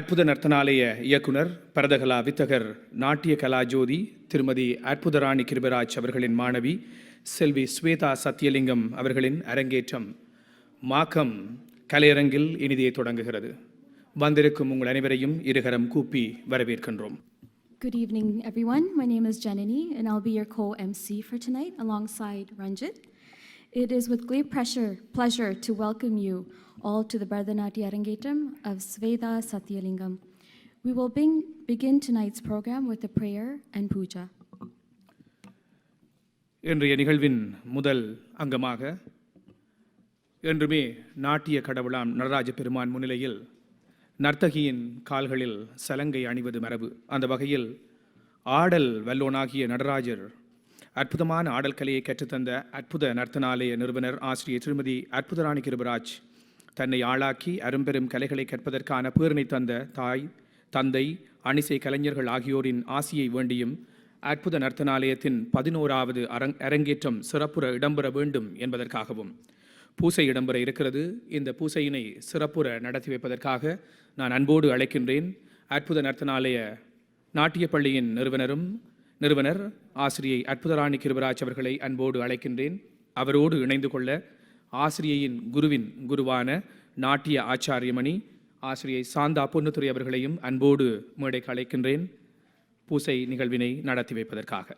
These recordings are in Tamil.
அற்புத நர்த்தனாலய இயக்குனர் பரதகலா வித்தகர் நாட்டிய கலாஜோதி திருமதி அற்புதராணி கிருபராஜ் அவர்களின் மாணவி செல்வி ஸ்வேதா சத்தியலிங்கம் அவர்களின் அரங்கேற்றம் மாக்கம் கலையரங்கில் இனிதே தொடங்குகிறது. வந்திருக்கும் உங்கள் அனைவரையும் இருகரம் கூப்பி வரவேற்கின்றோம். Good evening, everyone. My name is Janani, and I'll be your co-MC for tonight alongside Ranjit. It is with great pleasure to welcome you all to the Bharatanatyam Arangetram of Sweta Satyalingam. We will begin tonight's program with a prayer and puja. இன்றைய நிகழ்வின் முதல் அங்கமாக என்றுமே நாட்டிய கடவுளாம் நடராஜ பெருமான் முன்னிலையில் நர்த்தகியின் கால்களில் சலங்கை அணிவது மரபு. அந்த வகையில் ஆடல் வல்லோனாகிய நடராஜர் அற்புதமான ஆடல் கலையை கற்றுத்தந்த அற்புத நர்த்தனாலய நிறுவனர் ஆசிரியர் திருமதி அற்புதராணி கிருபராஜ் தன்னை ஆளாக்கி அரும்பெரும் கலைகளை கற்பதற்கான பேரினை தந்த தாய், தந்தை, அணிசை கலைஞர்கள் ஆகியோரின் ஆசியை வேண்டியும் அற்புத நர்த்தனாலயத்தின் 11வது அரங்கேற்றம் சிறப்புற இடம்பெற வேண்டும் என்பதற்காகவும் பூசை இடம்பெற இருக்கிறது. இந்த பூசையினை சிறப்புற நடத்தி வைப்பதற்காக நான் அன்போடு அழைக்கின்றேன். அற்புத நர்த்தனாலய நாட்டிய பள்ளியின் நிறுவனர் ஆசிரியை அற்புதராணி கிருபராஜ் அவர்களை அன்போடு அழைக்கின்றேன். அவரோடு இணைந்து கொள்ள ஆசிரியையின் குருவான நாட்டிய ஆச்சாரியமணி ஆசிரியை சாந்தா பொன்னுத்துறை அவர்களையும் அன்போடு மேடைக்கு அழைக்கின்றேன் பூசை நிகழ்வினை நடத்தி வைப்பதற்காக.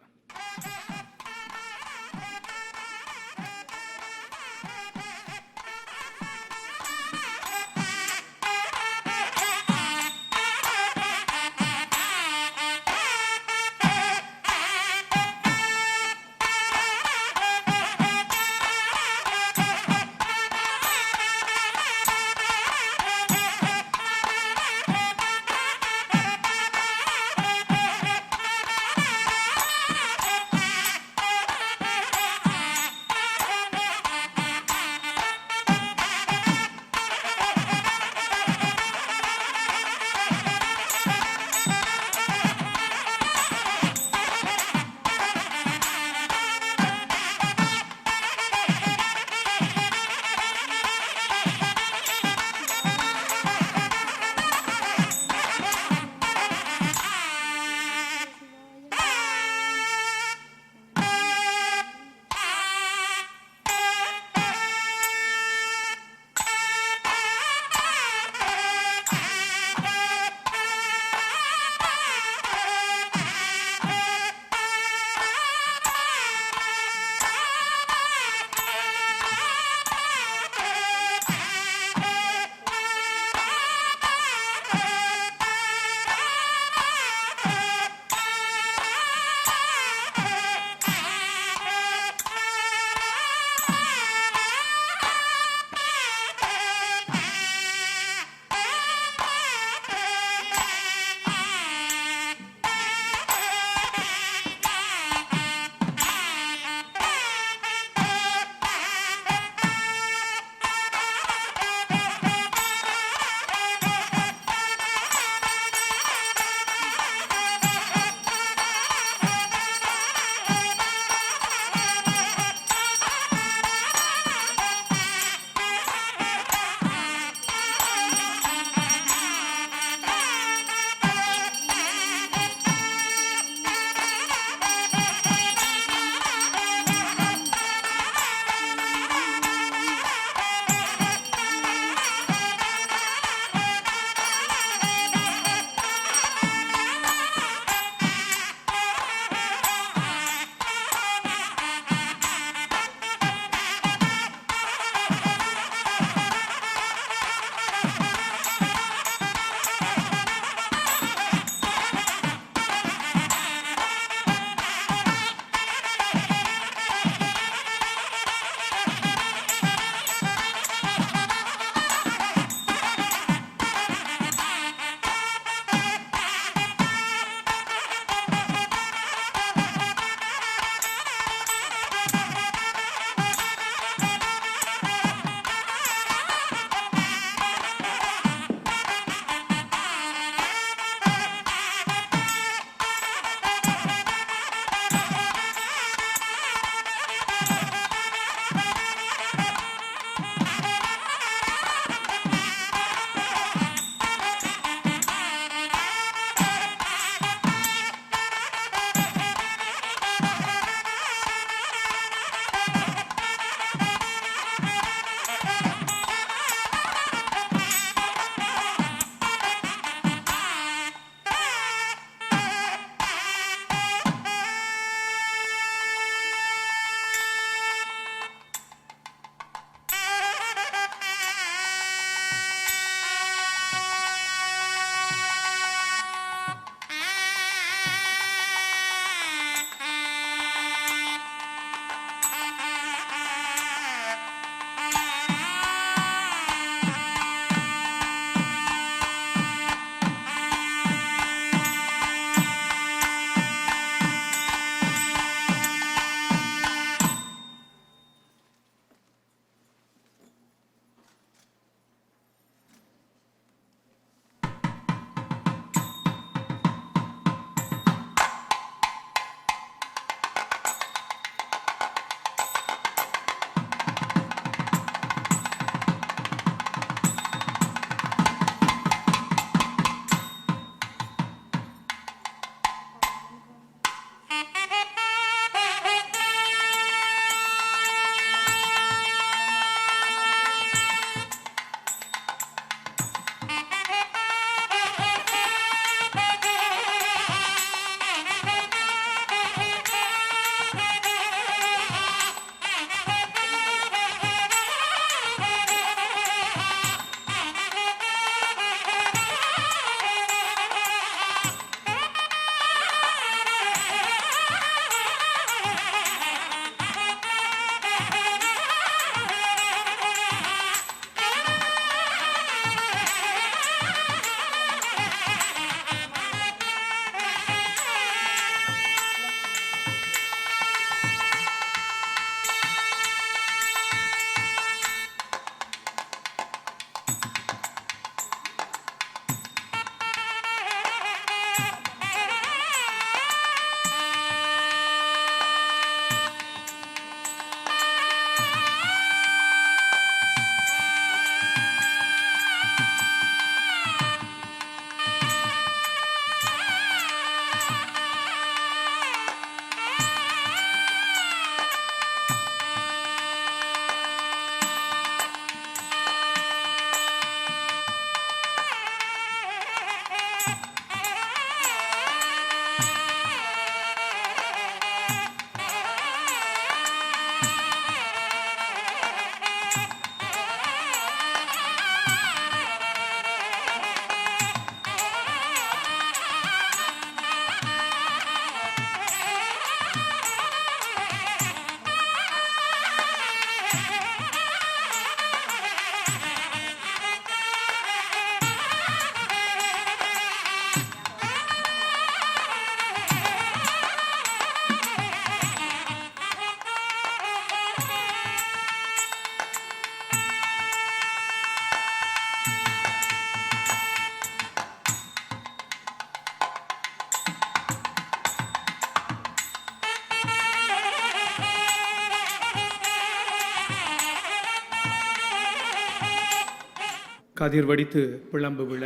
கதிர் வடித்து பிளம்பு விழ,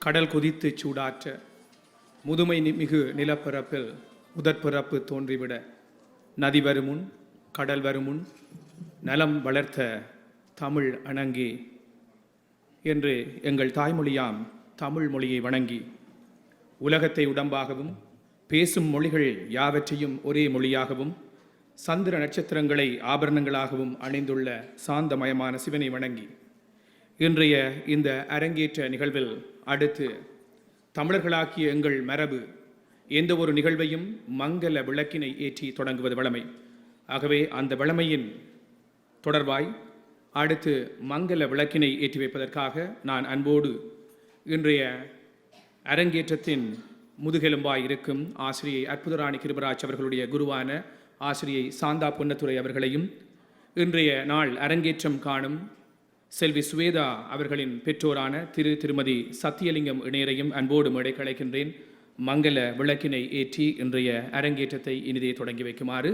கடல் கொதித்து சூடாற்ற, முதுமை மிகு நிலப்பரப்பில் முதற்பிறப்பு தோன்றிவிட, நதி வருமுன் கடல் வருமுன் நலம் வளர்த்த தமிழ் அணங்கே என்று எங்கள் தாய்மொழியாம் தமிழ் மொழியை வணங்கி, உலகத்தை உடம்பாகவும் பேசும் மொழிகள் யாவற்றையும் ஒரே மொழியாகவும் சந்திர நட்சத்திரங்களை ஆபரணங்களாகவும் அணிந்துள்ள சாந்தமயமான சிவனை வணங்கி, இன்றைய இந்த அரங்கேற்ற நிகழ்வில் அடுத்து தமிழர்களாக்கிய எங்கள் மரபு எந்த ஒரு நிகழ்வையும் மங்கள விளக்கினை ஏற்றி தொடங்குவது வழமை. ஆகவே அந்த வழமையின் தொடர்பாய் அடுத்து மங்கள விளக்கினை ஏற்றி வைப்பதற்காக நான் அன்போடு இன்றைய அரங்கேற்றத்தின் முதுகெலும்பாய் இருக்கும் ஆசிரியை அற்புதராணி கிருபராஜ் அவர்களுடைய குருவான ஆசிரியை சாந்தா பொன்னத்துரை அவர்களையும், இன்றைய நாள் அரங்கேற்றம் காணும் செல்வி சுவேதா அவர்களின் பெற்றோரான திருமதி சத்தியலிங்கம் இணையரையும் அன்போடு மேடை கலைக்கின்றேன். மங்கள விளக்கினை ஏற்றி இன்றைய அரங்கேற்றத்தை இனிதே தொடங்கி வைக்குமாறு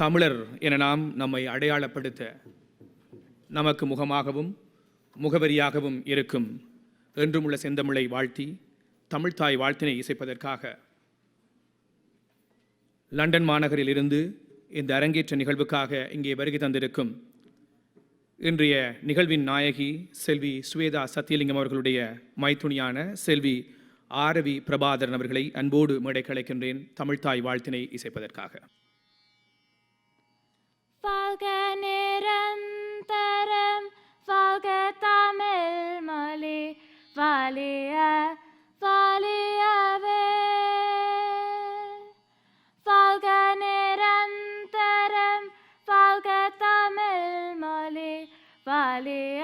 தமிழர் என நாம் நம்மை அடையாளப்படுத்த நமக்கு முகமாகவும் முகவரியாகவும் இருக்கும் என்றுமுள்ள செந்தமிழை வாழ்த்தி தமிழ்த்தாய் வாழ்த்தினை இசைப்பதற்காக லண்டன் மாநகரில் இருந்து இந்த அரங்கேற்ற நிகழ்வுக்காக இங்கே வருகை தந்திருக்கும் இன்றைய நிகழ்வின் நாயகி செல்வி சுவேதா சத்தியலிங்கம் அவர்களுடைய மைத்துணியான செல்வி ஆரவி பிரபாதரன் அவர்களை அன்போடு மேடை கலைக்கின்றேன் தமிழ்த்தாய் வாழ்த்தினை இசைப்பதற்காக. வாழ்க நிரந்தரம், வாழ்க தமிழ் மொழி, வாழிய வாழியவே. வாழ்க நிரந்தரம், வாழ்க தமிழ் மொழி, வாழிய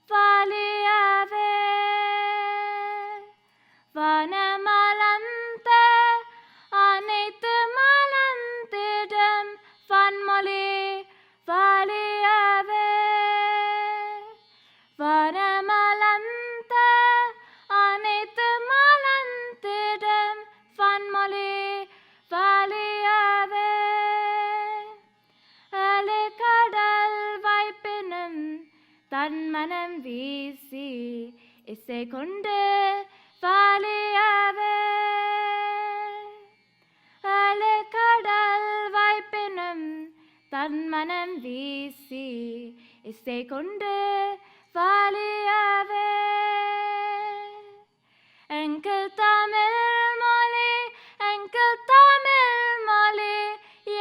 வாழியவே. வனமலர்ந்த அனைத்து மலர்ந்திடும் வன்மொழி வாழியவே. வனமலர்ந்த அனைத்து மலர்ந்திடும் வன்மொழி வாழியவே. அலைக்கடல் வைப்பினும் தன் மனம் வீசி இசை கொண்டு வாழியவே. அலைக்கடல் வைப்பினும் தன் மனம் வீசி இசை கொண்டு வாழியவே. எங்கள் தமிழ் மொழி, எங்கள் தமிழ் மொழி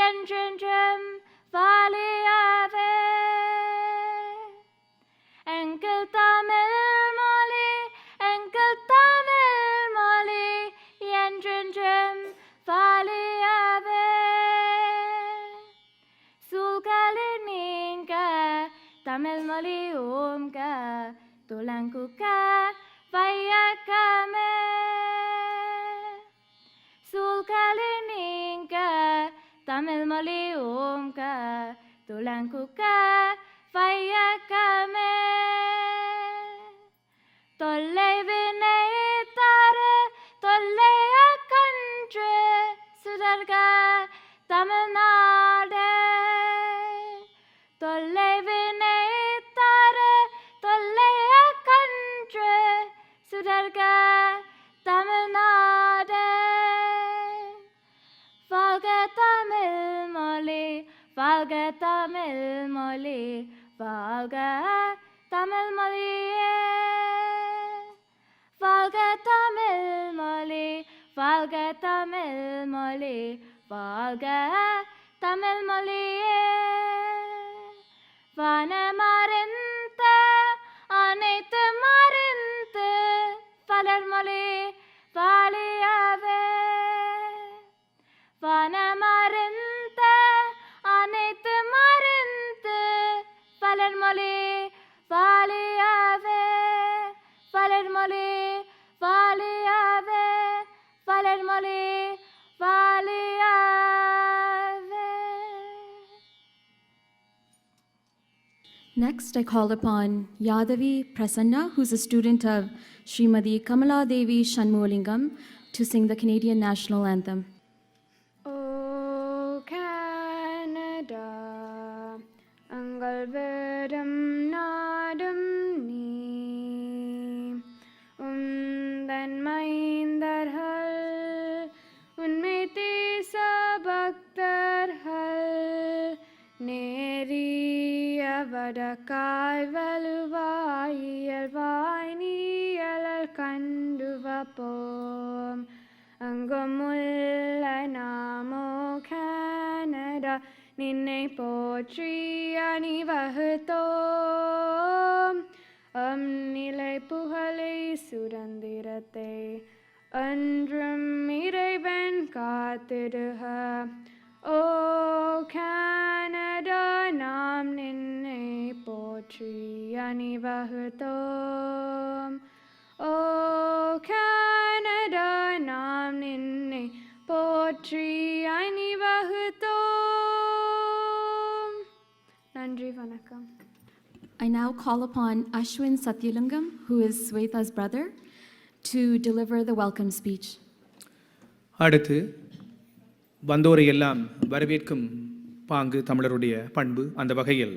என்றென்றும் வாழியவே. எங்கள் தமிழ் மொழி, எங்கள் தமிழ் மொழி என்றென்றும் வாழியவே. சூழ்களை நீங்க தமிழ் மொழி ஓம்க துலங்குக வையக்கமே. சூழ்களை நீங்க தமிழ் மொழி ஓம்க துலங்குக வையக்கமே. தொல்லை வினை தர தொல்லைய கன்று சுடர்க தமிழ்நாடு. தொல்லை வினை தர தொல்லைய கன்று சுடர்க தமிழ்நாடு. வாழ்க தமிழ் மொழி, வாழ்க தமிழ் மொழி, வாழ்க தமிழ் மொழியே. வாழ்க தமிழ் மொழி, வாழ்க தமிழ் மொழி, வாழ்க தமிழ் மொழியே. வனமறிந்த அனைத்து மறிந்து வளர்மொழி வாழியவே. வனமறிந்த அனைத்து மறிந்து Next, I call upon Yadavi Prasanna, who's a student of Srimadi Kamala Devi Shanmulingam, to sing the Canadian National Anthem. O Canada, Angal Vedam Nadam Nee, Undan Maindarhal, Unmeti Sabaktarhal, Neri Avadakai Valuvai Alvaini Alal Kanduvapom. அங்கமுள்ள நாமோ கனடா நின்னை போற்றி அணிவகுத்தோம் நிலை புகழை சுதந்திரத்தை அன்றும் இறைவன் காத்திடுக ஓ கனடா நாம் நின்னை போற்றி அணிவகுத்தோம் ஓ கனடா நாம் நின்னை போற்றி அணிவகுத்தோம். நன்றி வணக்கம். I now call upon Ashwin Satyalingam, who is Swetha's brother, to deliver the welcome speech. அடுத்து வந்தோரை எல்லாம் வரவேற்கும் பாங்கு தமிழருடைய பண்பு. அந்த வகையில்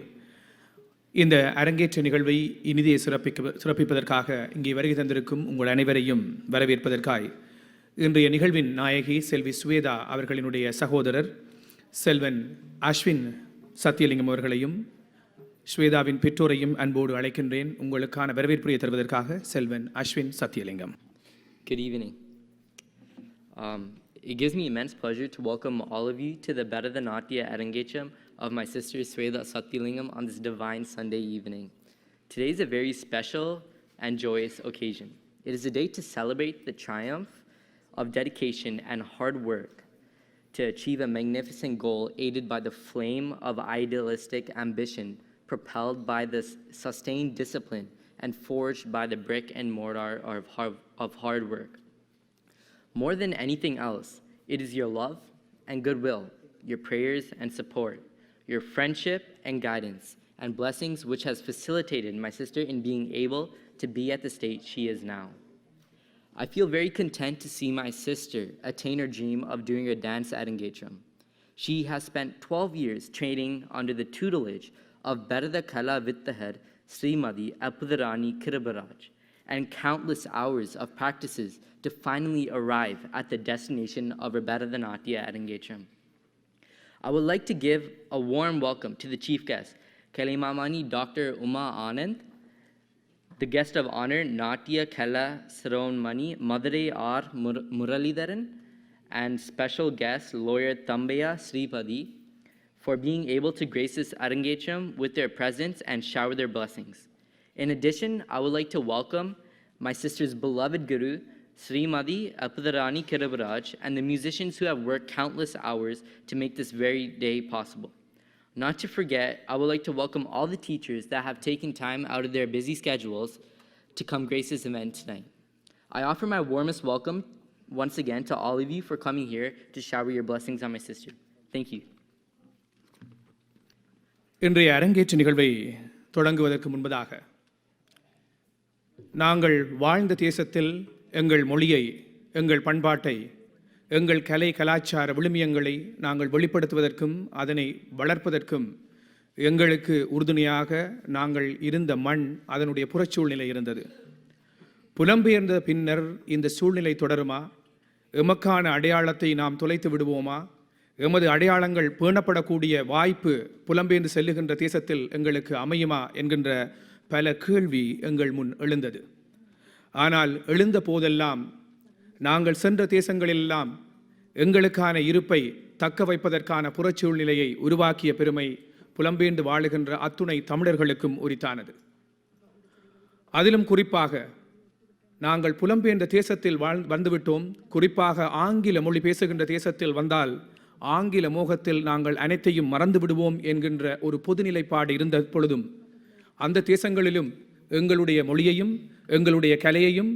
இந்த அரங்கேற்ற நிகழ்வை இனிதே சிறப்பிப்பதற்காக இங்கே வருகை தந்திருக்கும் உங்கள் அனைவரையும் வரவேற்பதற்காய் இன்றைய நிகழ்வின் நாயகி செல்வி ஸ்வேதா அவர்களினுடைய சகோதரர் செல்வன் அஸ்வின் சத்தியலிங்கம் அவர்களையும் ஸ்வேதாவின் பெற்றோரையும் அன்போடு அழைக்கின்றேன். உங்களுக்கான வரவேற்புரையை தருவதற்காக Selvan Ashwin Sathiyalingam. Good evening. It gives me immense pleasure to welcome all of you to the Bharatanatyam Arangecham of my sister Swetha Satyalingam on this divine Sunday evening. Today is a very special and joyous occasion. It is a day to celebrate the triumph of dedication and hard work to achieve a magnificent goal aided by the flame of idealistic ambition, propelled by the sustained discipline and forged by the brick and mortar of hard work. More than anything else, it is your love and goodwill, your prayers and support, your friendship and guidance and blessings which has facilitated my sister in being able to be at the state she is now. I feel very content to see my sister attain her dream of doing a dance at Arangecham. She has spent 12 years training under the tutelage of Bharata Kala Vittahar Srimadi Appudarani Kirabaraj and countless hours of practices to finally arrive at the destination of her Bharatanatyam Arangecham. I would like to give a warm welcome to the chief guest, Kalimamani Dr. Uma Anand, the guest of honor, Natya Kala Saronmani, Madurai R. Muralidharan, and special guest, lawyer Thambaya Sripadi, for being able to grace this Arangecham with their presence and shower their blessings. In addition, I would like to welcome my sister's beloved guru, Srimadi Appudarani Kirabaraj, and the musicians who have worked countless hours to make this very day possible. Not to forget, I would like to welcome all the teachers that have taken time out of their busy schedules to come grace this event tonight. I offer my warmest welcome once again to all of you for coming here to shower your blessings on my sister. Thank you. இன்றைய அரங்கேற்ற நிகழ்வை தொடங்குவதற்கு முன்பதாக நாங்கள் வாழ்ந்த தேசத்தில் எங்கள் மொழியை, எங்கள் பண்பாட்டை, எங்கள் கலை கலாச்சார விழுமியங்களை நாங்கள் வெளிப்படுத்துவதற்கும் அதனை வளர்ப்பதற்கும் எங்களுக்கு உறுதுணையாக நாங்கள் இருந்த மண், அதனுடைய புறச்சூழ்நிலை இருந்தது. புலம்பெயர்ந்த பின்னர் இந்த சூழ்நிலை தொடருமா? எமக்கான அடையாளத்தை நாம் தொலைத்து விடுவோமா? எமது அடையாளங்கள் பேணப்படக்கூடிய வாய்ப்பு புலம்பெயர்ந்து செல்லுகின்ற தேசத்தில் எங்களுக்கு அமையுமா என்கின்ற பல கேள்வி எங்கள் முன் எழுந்தது. ஆனால் எழுந்த போதெல்லாம் நாங்கள் சென்ற தேசங்களெல்லாம் எங்களுக்கான இருப்பை தக்க வைப்பதற்கான புறச்சூழ்நிலையை உருவாக்கிய பெருமை புலம்பெயர்ந்து வாழுகின்ற அத்துணை தமிழர்களுக்கும் உரித்தானது. அதிலும் குறிப்பாக நாங்கள் புலம்பெயர்ந்த தேசத்தில் வந்துவிட்டோம். குறிப்பாக ஆங்கில மொழி பேசுகின்ற தேசத்தில் வந்தால் ஆங்கில மோகத்தில் நாங்கள் அனைத்தையும் மறந்து விடுவோம் என்கின்ற ஒரு பொதுநிலைப்பாடு இருந்த பொழுதும் அந்த தேசங்களிலும் எங்களுடைய மொழியையும் எங்களுடைய கலையையும்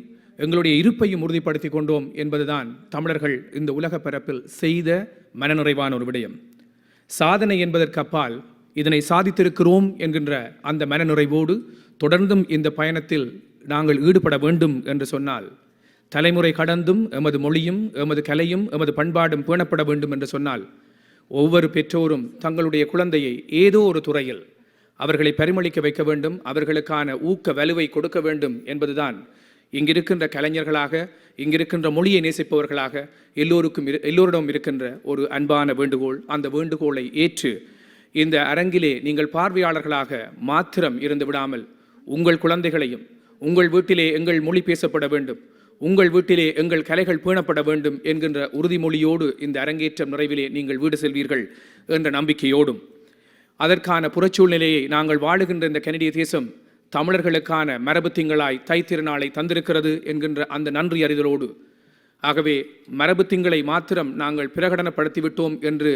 எங்களுடைய இருப்பையும் உறுதிப்படுத்தி கொண்டோம் என்பதுதான் தமிழர்கள் இந்த உலக பரப்பில் செய்த மனநிறைவான ஒரு விடயம். சாதனை என்பதற்கு அப்பால் இதனை சாதித்திருக்கிறோம் என்கின்ற அந்த மனநிறைவோடு தொடர்ந்தும் இந்த பயணத்தில் நாங்கள் ஈடுபட வேண்டும் என்று சொன்னால், தலைமுறை கடந்தும் எமது மொழியும் எமது கலையும் எமது பண்பாடும் பேணப்பட வேண்டும் என்று சொன்னால், ஒவ்வொரு பெற்றோரும் தங்களுடைய குழந்தையை ஏதோ ஒரு துறையில் அவர்களை பரிமளிக்க வைக்க வேண்டும், அவர்களுக்கான ஊக்க வலுவை கொடுக்க வேண்டும் என்பதுதான் இங்கிருக்கின்ற கலைஞர்களாக, இங்கிருக்கின்ற மொழியை நேசிப்பவர்களாக எல்லோரிடம் இருக்கின்ற ஒரு அன்பான வேண்டுகோள். அந்த வேண்டுகோளை ஏற்று இந்த அரங்கிலே நீங்கள் பார்வையாளர்களாக மாத்திரம் இருந்து விடாமல், உங்கள் குழந்தைகளையும் உங்கள் வீட்டிலே எங்கள் மொழி பேசப்பட வேண்டும், உங்கள் வீட்டிலே எங்கள் கலைகள் பேணப்பட வேண்டும் என்கின்ற உறுதிமொழியோடு இந்த அரங்கேற்றம் நிறைவிலே நீங்கள் வீடு செல்வீர்கள் என்ற நம்பிக்கையோடும், அதற்கான புறச்சூழ்நிலையை நாங்கள் வாழுகின்ற இந்த கனடிய தேசம் தமிழர்களுக்கான மரபு திங்களாய் தைத்திருநாளை தந்திருக்கிறது என்கின்ற அந்த நன்றி அறிதலோடு, ஆகவே மரபு திங்களை மாத்திரம் நாங்கள் பிரகடனப்படுத்திவிட்டோம் என்று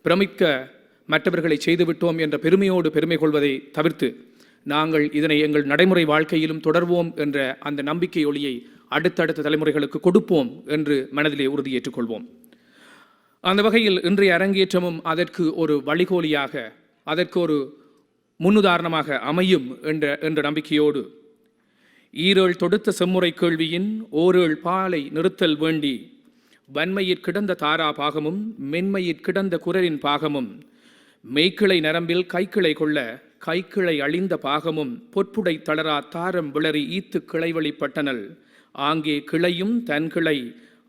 பிரமிக்க மற்றவர்களை செய்துவிட்டோம் என்ற பெருமையோடு பெருமை கொள்வதை தவிர்த்து, நாங்கள் இதனை எங்கள் நடைமுறை வாழ்க்கையிலும் தொடர்வோம் என்ற அந்த நம்பிக்கை ஒளியை அடுத்தடுத்த தலைமுறைகளுக்கு கொடுப்போம் என்று மனதிலே உறுதியேற்றுக் கொள்வோம். அந்த வகையில் இன்றைய அரங்கேற்றமும் அதற்கு ஒரு வழிகோலியாக, அதற்கு ஒரு முன்னுதாரணமாக அமையும் என்ற நம்பிக்கையோடு, ஈரேழ் தொடுத்த செம்முறை கேள்வியின் ஓரேழ் பாலை நிறுத்தல் வேண்டி, வன்மையிற் கிடந்த தாரா பாகமும் மென்மையிற் கிடந்த குரலின் பாகமும், மெய்க்கிளை நரம்பில் கைக்கிளை கொள்ள கைக்கிளை அழிந்த பாகமும், பொற்புடை தளரா தாரம் விளறி ஈத்து கிளைவழிப்பட்டனல், ஆங்கே கிளையும் தன் கிளை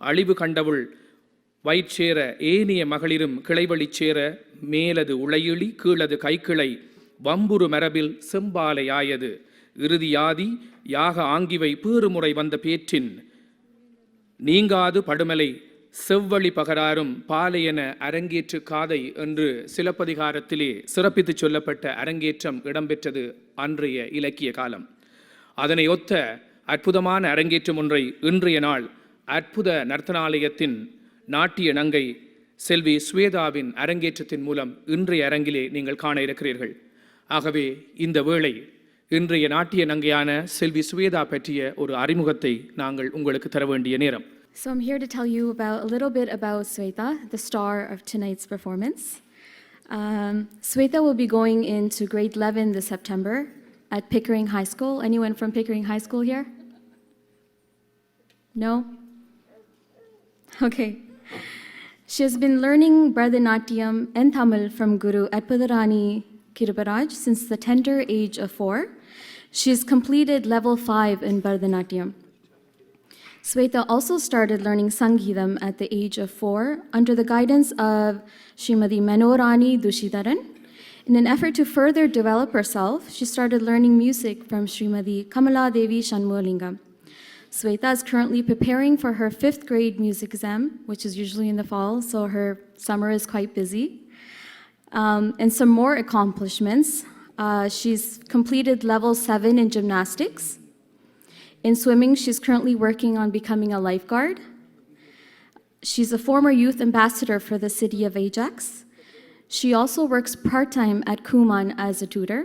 அழிவு கண்டவுள் வயிற்றேற ஏனிய மகளிரும் கிளைவழி சேர, மேலது உளையிழி கீழது கைக்கிளை வம்புரு மரபில் செம்பாலை ஆயது, இறுதியாதி யாக ஆங்கிவை பேறுமுறை வந்த பேற்றின் நீங்காது படுமலை செவ்வழி பகராரும் பாலையென அரங்கேற்று காதை என்று சிலப்பதிகாரத்திலே சிறப்பித்து சொல்லப்பட்ட அரங்கேற்றம் இடம்பெற்றது அன்றைய இலக்கிய காலம். அதனை ஒத்த அற்புதமான அரங்கேற்றம் ஒன்றை இன்றைய நாள் அற்புத நர்த்தனாலயத்தின் நாட்டிய நங்கை செல்வி ஸ்வேதாவின் அரங்கேற்றத்தின் மூலம் இன்றைய அரங்கிலே நீங்கள் காண இருக்கிறீர்கள். ஆகவே இந்த வேளை இன்றைய நாட்டிய நங்கையான செல்வி ஸ்வேதா பற்றிய ஒரு அறிமுகத்தை நாங்கள் உங்களுக்கு தர வேண்டிய நேரம். So I'm here to tell you a little bit about Sweta, the star of tonight's performance. Sweta will be going into grade 11 this September at Pickering High School. Anyone from Pickering High School here? No? Okay. She has been learning Bharatanatyam and Tamil from Guru Atpudarani Kirubaraj since the tender age of 4. She has completed level 5 in Bharatanatyam. Sweta also started learning Sangeetam at the age of 4 under the guidance of Srimati Manorani Dushidharan. In an effort to further develop herself, she started learning music from Srimati Kamala Devi Shanmuralingam. Sweta is currently preparing for her 5th grade music exam, which is usually in the fall, so her summer is quite busy. And some more accomplishments. She's completed level 7 in gymnastics. In swimming, she's currently working on becoming a lifeguard. She's a former youth ambassador for the city of Ajax. She also works part-time at Kumon as a tutor.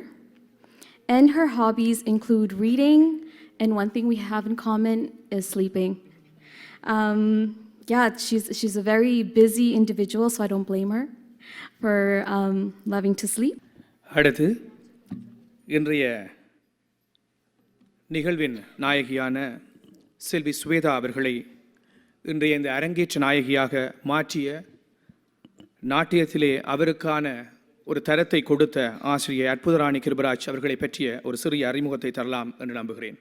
And her hobbies include reading, and one thing we have in common is sleeping. She's a very busy individual, so I don't blame her for loving to sleep. அடுத்து இன்றைய நிகழ்வின் நாயகியான செல்வி ஸ்வேதா அவர்களை இன்றைய இந்த அரங்கேற்ற நாயகியாக மாற்றிய, நாட்டியத்திலே அவருக்கான ஒரு தரத்தை கொடுத்த ஆசிரியை அற்புதராணி கிருபராஜ் அவர்களை பற்றிய ஒரு சிறிய அறிமுகத்தை தரலாம் என்று நம்புகிறேன்.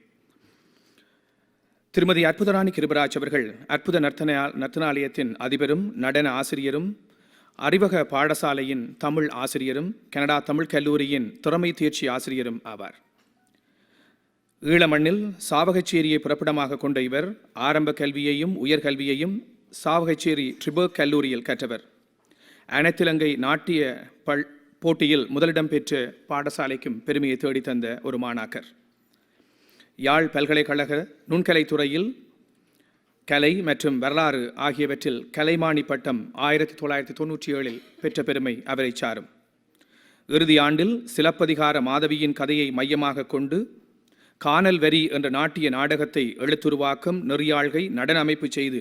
திருமதி அற்புதராணி கிருபராஜ் அவர்கள் அற்புத நர்த்தனாலயத்தின் அதிபரும் நடன ஆசிரியரும், அறிவக பாடசாலையின் தமிழ் ஆசிரியரும், கனடா தமிழ் கல்லூரியின் திறமை தேர்ச்சி ஆசிரியரும் ஆவார். ஈழமண்ணில் சாவகச்சேரியை புறப்படமாக கொண்ட இவர் ஆரம்ப கல்வியையும் உயர்கல்வியையும் சாவகச்சேரி ட்ரிபர்க் கல்லூரியில் கற்றவர். அனைத்திலங்கை நாட்டிய போட்டியில் முதலிடம் பெற்று பாடசாலைக்கும் பெருமையை தேடித்தந்த ஒரு மாணாக்கர். யாழ் பல்கலைக்கழக நுண்கலைத்துறையில் கலை மற்றும் வரலாறு ஆகியவற்றில் கலைமானி பட்டம் 1997 பெற்ற பெருமை அவரை சாரும். இறுதி ஆண்டில் சிலப்பதிகார மாதவியின் கதையை மையமாக கொண்டு கானல் வரி என்ற நாட்டிய நாடகத்தை எழுத்துருவாக்கம், நெறியாழ்கை, நடன அமைப்பு செய்து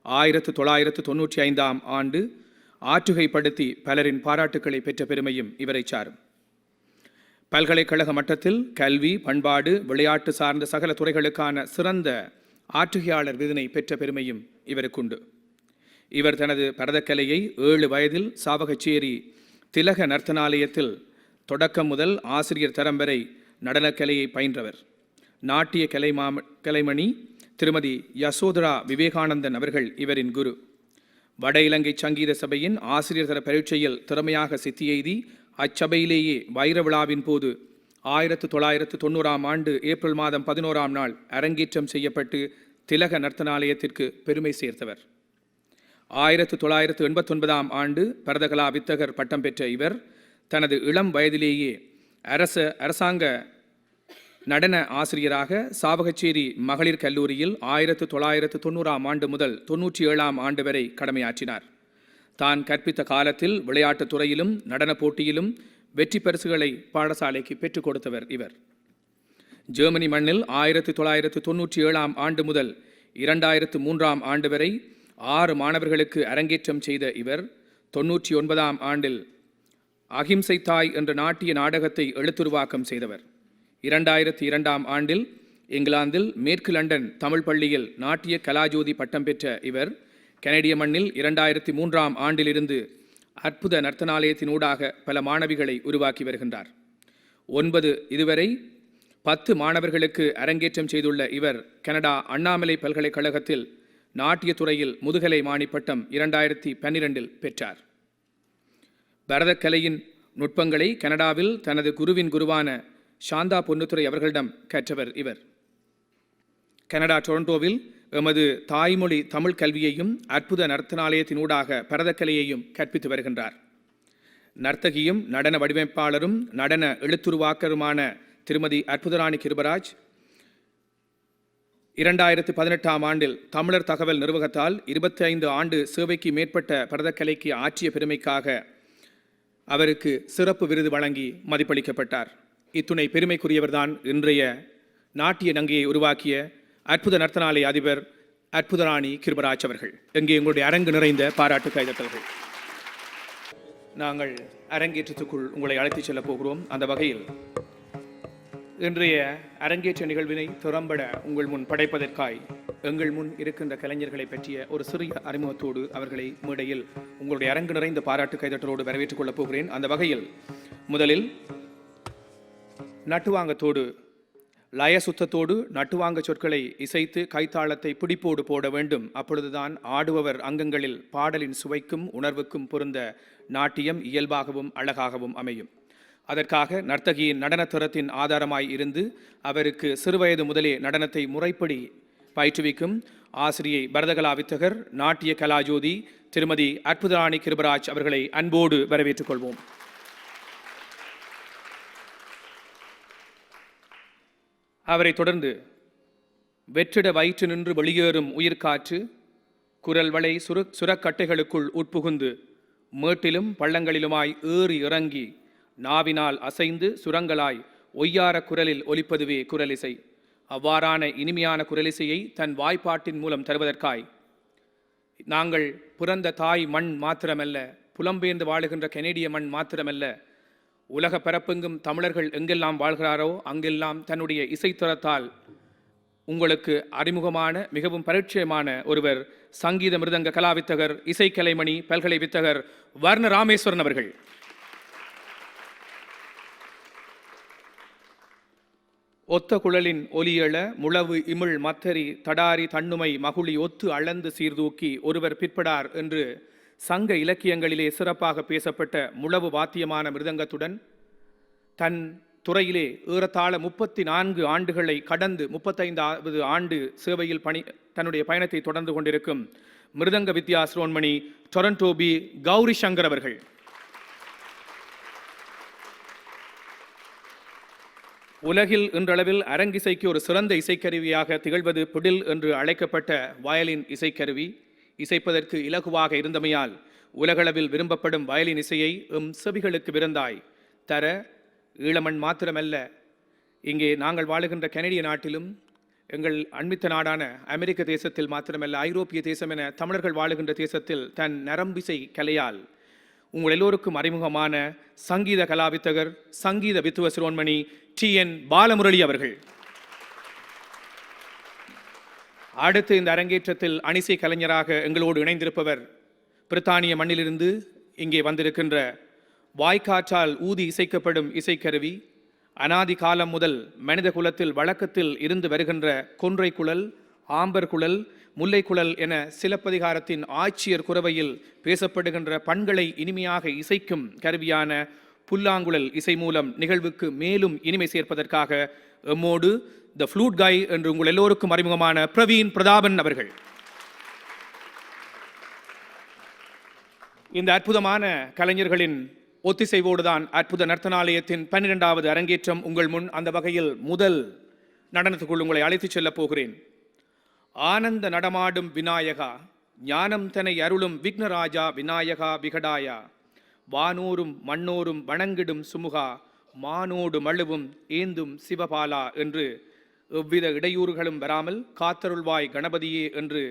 1995 ஆண்டு ஆற்றுகைப்படுத்தி பலரின் பாராட்டுக்களை பெற்ற பெருமையும் இவரை சாரும். பல்கலைக்கழக மட்டத்தில் கல்வி, பண்பாடு, விளையாட்டு சார்ந்த சகல துறைகளுக்கான சிறந்த ஆற்றுகையாளர் விருதினை பெற்ற பெருமையும் இவருக்குண்டு. இவர் தனது பரதக்கலையை 7 வயதில் சாவகச்சேரி திலக நர்த்தனாலயத்தில் தொடக்கம் முதல் ஆசிரியர் தரம் வரை நடனக்கலையை பயின்றவர். நாட்டிய கலைமணி திருமதி யசோதரா விவேகானந்தன் அவர்கள் இவரின் குரு. வட இலங்கை சங்கீத சபையின் ஆசிரியர் தர பரீட்சையில் திறமையாக சித்தி எய்தி அச்சபையிலேயே வைர விழாவின் போது 1990ஆம் ஆண்டு ஏப்ரல் மாதம் 11ஆம் நாள் அரங்கேற்றம் செய்யப்பட்டு திலக நர்த்தனாலயத்திற்கு பெருமை சேர்த்தவர். 1989ஆம் ஆண்டு பரதகலா வித்தகர் பட்டம் பெற்ற இவர் தனது இளம் வயதிலேயே அரசாங்க நடன ஆசிரியராக சாவகச்சேரி மகளிர் கல்லூரியில் 1990ஆம் ஆண்டு முதல் 97ஆம் ஆண்டு வரை கடமையாற்றினார். தான் கற்பித்த காலத்தில் விளையாட்டுத் துறையிலும் நடன போட்டியிலும் வெற்றி பரிசுகளை பாடசாலைக்கு பெற்றுக் கொடுத்தவர் இவர். ஜெர்மனி மண்ணில் 1997ஆம் ஆண்டு முதல் 2003ஆம் ஆண்டு வரை 6 மாணவர்களுக்கு அரங்கேற்றம் செய்த இவர் 99ஆம் ஆண்டில் அகிம்சை தாய் என்ற நாட்டிய நாடகத்தை எழுத்துருவாக்கம் செய்தவர். 2002ஆம் ஆண்டில் இங்கிலாந்தில் மேற்கு லண்டன் தமிழ் பள்ளியில் நாட்டிய கலாஜோதி பட்டம் பெற்ற இவர் கனடிய மண்ணில் 2003ஆம் ஆண்டிலிருந்து அற்புத நர்த்தனாலயத்தினூடாக பல மாணவிகளை உருவாக்கி வருகின்றார். இதுவரை 10 மாணவர்களுக்கு அரங்கேற்றம் செய்துள்ள இவர் கனடா அண்ணாமலை பல்கலைக்கழகத்தில் நாட்டிய துறையில் முதுகலை மாணி பட்டம் 2012இல் பெற்றார். பரதக்கலையின் நுட்பங்களை கனடாவில் தனது குருவின் குருவான சாந்தா பொன்னுத்துரை அவர்களிடம் கற்றவர் இவர். கனடா டொரண்டோவில் எமது தாய்மொழி தமிழ் கல்வியையும் அற்புத நர்த்தனாலயத்தினூடாக பரதக்கலையையும் கற்பித்து வருகின்றார். நர்த்தகியும் நடன வடிவமைப்பாளரும் நடன எழுத்துருவாக்கருமான திருமதி அற்புதராணி கிருபராஜ் 2018ஆம் ஆண்டில் தமிழர் தகவல் நிர்வாகத்தால் 25 ஆண்டு சேவைக்கு மேற்பட்ட பரதக்கலைக்கு ஆற்றிய பெருமைக்காக அவருக்கு சிறப்பு விருது வழங்கி மதிப்பளிக்கப்பட்டார். இத்துணை பெருமைக்குரியவர்தான் இன்றைய நாட்டிய நங்கையை உருவாக்கிய அற்புத நர்த்தனாலய அதிபர் அற்புதராணி கிருபராஜ் அவர்கள். இங்கே உங்களுடைய அரங்கு நிறைந்த பாராட்டு கைதட்டல்கள். நாங்கள் அரங்கேற்றத்துக்குள் உங்களை அழைத்துச் செல்லப் போகிறோம். அந்த வகையில் இன்றைய அரங்கேற்ற நிகழ்வினை திறம்பட உங்கள் முன் படைப்பதற்காய் எங்கள் முன் இருக்கின்ற கலைஞர்களை பற்றிய ஒரு சிறிய அறிமுகத்தோடு அவர்களை மேடையில் உங்களுடைய அரங்கு நிறைந்த பாராட்டு கைதட்டலோடு வரவேற்றுக் கொள்ளப் போகிறேன். அந்த வகையில் முதலில் நட்டுவாங்கத்தோடு லய சுத்தத்தோடு நட்டுவாங்க சொற்களை இசைத்து கைத்தாளத்தை பிடிப்போடு போட வேண்டும். அப்பொழுதுதான் ஆடுபவர் அங்கங்களில் பாடலின் சுவைக்கும் உணர்வுக்கும் பொருந்த நாட்டியம் இயல்பாகவும் அழகாகவும் அமையும். அதற்காக நர்த்தகியின் நடனத்தரத்தின் ஆதாரமாய் இருந்து அவருக்கு சிறுவயது முதலே நடனத்தை முறைப்படி பயிற்றுவிக்கும் ஆசிரியை பரதகலா வித்தகர் நாட்டிய கலாஜோதி திருமதி அற்புதராணி கிருபராஜ் அவர்களை அன்போடு வரவேற்றுக் கொள்வோம். அவரை தொடர்ந்து வெற்றிட வயிற்று நின்று வெளியேறும் உயிர்காற்று குரல் வளை சுரக்கட்டைகளுக்குள் உட்புகுந்து மேட்டிலும் பள்ளங்களிலுமாய் ஏறி இறங்கி நாவினால் அசைந்து சுரங்களாய் ஒய்யார குரலில் ஒலிப்பதுவே குரலிசை. அவ்வாறான இனிமையான குரலிசையை தன் வாய்ப்பாட்டின் மூலம் தருவதற்காய் நாங்கள் பிறந்த தாய் மண் மாத்திரமல்ல, புலம்பெயர்ந்து வாழுகின்ற கனேடிய மண் மாத்திரமல்ல, உலக பரப்பெங்கும் தமிழர்கள் எங்கெல்லாம் வாழ்கிறாரோ அங்கெல்லாம் தன்னுடைய இசைத்தரத்தால் உங்களுக்கு அறிமுகமான மிகவும் பரிச்சயமான ஒருவர் சங்கீத மிருதங்க கலாவித்தகர் இசைக்கலைமணி பல்கலை வித்தகர் வர்ண ராமேஸ்வரன் அவர்கள். ஒத்த குழலின் ஒலியள முழவு இமிழ் மத்தரி தடாரி தன்னுமை மகுழி ஒத்து அளந்து சீர்தூக்கி ஒருவர் பிற்படார் என்று சங்க இலக்கியங்களிலே சிறப்பாக பேசப்பட்ட முழவு வாத்தியமான மிருதங்கத்துடன் தன் துறையிலே ஏறத்தாழ 34 ஆண்டுகளை கடந்து 35வது ஆண்டு சேவையில் தன்னுடைய பயணத்தை தொடர்ந்து கொண்டிருக்கும் மிருதங்க வித்யா சிரோன்மணி டொரண்டோ பி கௌரி சங்கர் அவர்கள். உலகில் இன்றளவில் அரங்கிசைக்கு ஒரு சிறந்த இசைக்கருவியாக திகழ்வது பிடில் என்று அழைக்கப்பட்ட வயலின் இசைக்கருவி இசைப்பதற்கு இலகுவாக இருந்தமையால் உலகளவில் விரும்பப்படும் வயலின் இசையை செவிகளுக்கு விருந்தாய் தர ஈழமண் மாத்திரமல்ல, இங்கே நாங்கள் வாழுகின்ற கனடிய நாட்டிலும் எங்கள் அண்மித்த நாடான அமெரிக்க தேசத்தில் மாத்திரமல்ல, ஐரோப்பிய தேசம் என தமிழர்கள் வாழுகின்ற தேசத்தில் தன் நரம்பிசை கலையால் உங்கள் எல்லோருக்கும் அறிமுகமான சங்கீத கலாவித்தகர், சங்கீத வித்துவ சிரோன்மணி TN பாலமுரளி அவர்கள். அடுத்து இந்த அரங்கேற்றத்தில் அணிசை கலைஞராக எங்களோடு இணைந்திருப்பவர் பிரித்தானிய மண்ணிலிருந்து இங்கே வந்திருக்கின்ற வாய்க்காற்றால் ஊதி இசைக்கப்படும் இசைக்கருவி, அனாதி காலம் முதல் மனித குலத்தில் வழக்கத்தில் இருந்து வருகின்ற கொன்றை குழல், ஆம்பர் குழல், முல்லை குழல் என சிலப்பதிகாரத்தின் ஆட்சியர் குரவையில் பேசப்படுகின்ற பண்களை இனிமையாக இசைக்கும் கருவியான புல்லாங்குழல் இசை மூலம் நிகழ்வுக்கு மேலும் இனிமை சேர்ப்பதற்காக எம்மோடு த ஃப்ளூட் கை என்று உங்கள் எல்லோருக்கும் அறிமுகமான பிரவீன் பிரதாபன் அவர்கள். இந்த அற்புதமான கலைஞர்களின் ஒத்திசைவோடுதான் அற்புத நர்த்தனாலயத்தின் 12வது அரங்கேற்றம் உங்கள் முன். அந்த வகையில் முதல் நடனத்துக்குள் உங்களை அழைத்துச் செல்லப் போகிறேன். ஆனந்த நடமாடும் விநாயகா, ஞானம் தனை அருளும் விக்னராஜா விநாயகா விகடாயா, வானோரும் மண்ணோரும் வணங்கிடும் சுமுகா, மானோடு மழுவும் ஏந்தும் சிவபாலா என்று எவ்வித இடையூறுகளும் வராமல் காத்தருள்வாய் கணபதியே என்று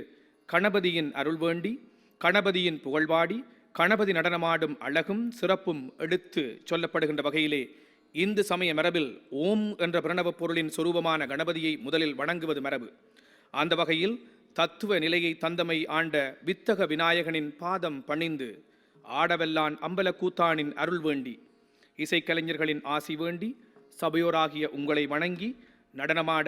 கணபதியின் அருள் வேண்டி, கணபதியின் புகழ்பாடி, கணபதி நடனமாடும் அழகும் சிறப்பும் எடுத்து சொல்லப்படுகின்ற வகையிலே இந்து சமய மரபில் ஓம் என்ற பிரணவ பொருளின் சொரூபமான கணபதியை முதலில் வணங்குவது மரபு. அந்த வகையில் தத்துவ நிலையை தந்தமை ஆண்ட வித்தக விநாயகனின் பாதம் பணிந்து, ஆடவெல்லான் அம்பல கூத்தானின் அருள் வேண்டி, இசைக்கலைஞர்களின் ஆசி வேண்டி, சபையோராகிய உங்களை வணங்கி நடனமாட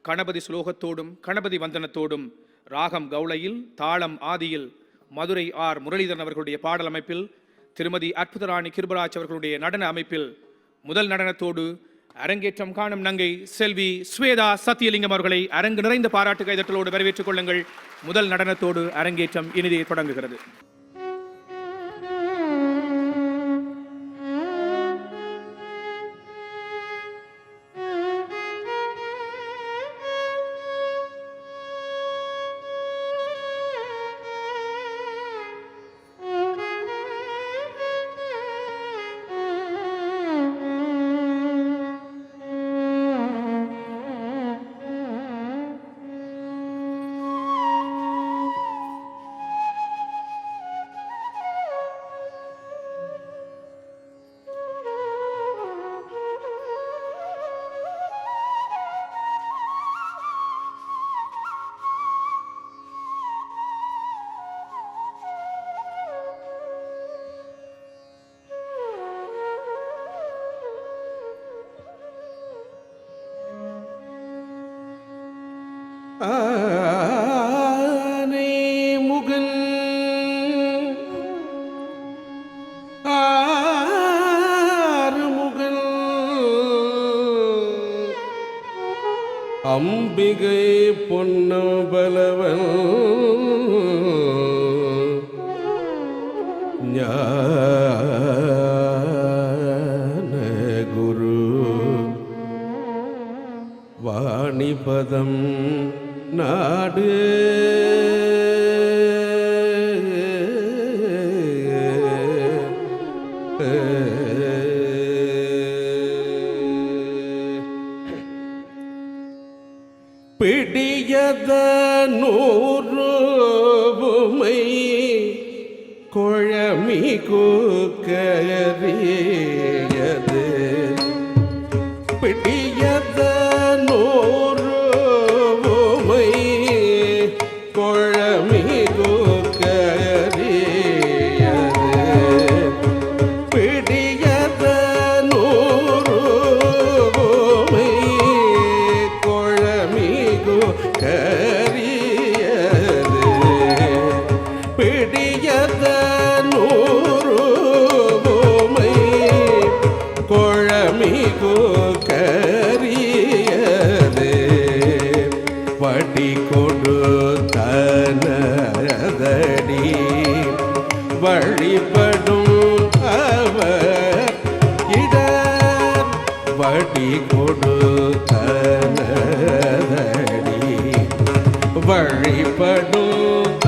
கணபதி சுலோகத்தோடும் கணபதி வந்தனத்தோடும் ராகம் கௌளையில், தாளம் ஆதியில், மதுரை ஆர் முரளிதரன் அவர்களுடைய பாடல் அமைப்பில், திருமதி அற்புதராணி கிருபராஜ் அவர்களுடைய நடன அமைப்பில் முதல் நடனத்தோடு அரங்கேற்றம் காணும் நங்கை செல்வி ஸ்வேதா சத்தியலிங்கம் அவர்களை அரங்கு நிறைந்த பாராட்டு கைதட்டலோடு வரவேற்றுக் கொள்ளுங்கள். முதல் நடனத்தோடு அரங்கேற்றம் இனிதே தொடங்குகிறது. ஆனை முகன் ஆறுமுகன் அம்பிகை பொன்னபலவன் ஞான குரு வாணிபதம் நாடு பிடியத நூறுமை குழமி கூக்கரியது பிடியத நூறுமை குழமி கூக்கரியது பிடியத நூறுமை குழமி கூக்கரியது பிடியத நூறுமை குழமிகு கரியது வடி கொடுத்தனதடி வழிபடும் அவர் இடர் வடி கொடுத்தனதடி வழிபடும்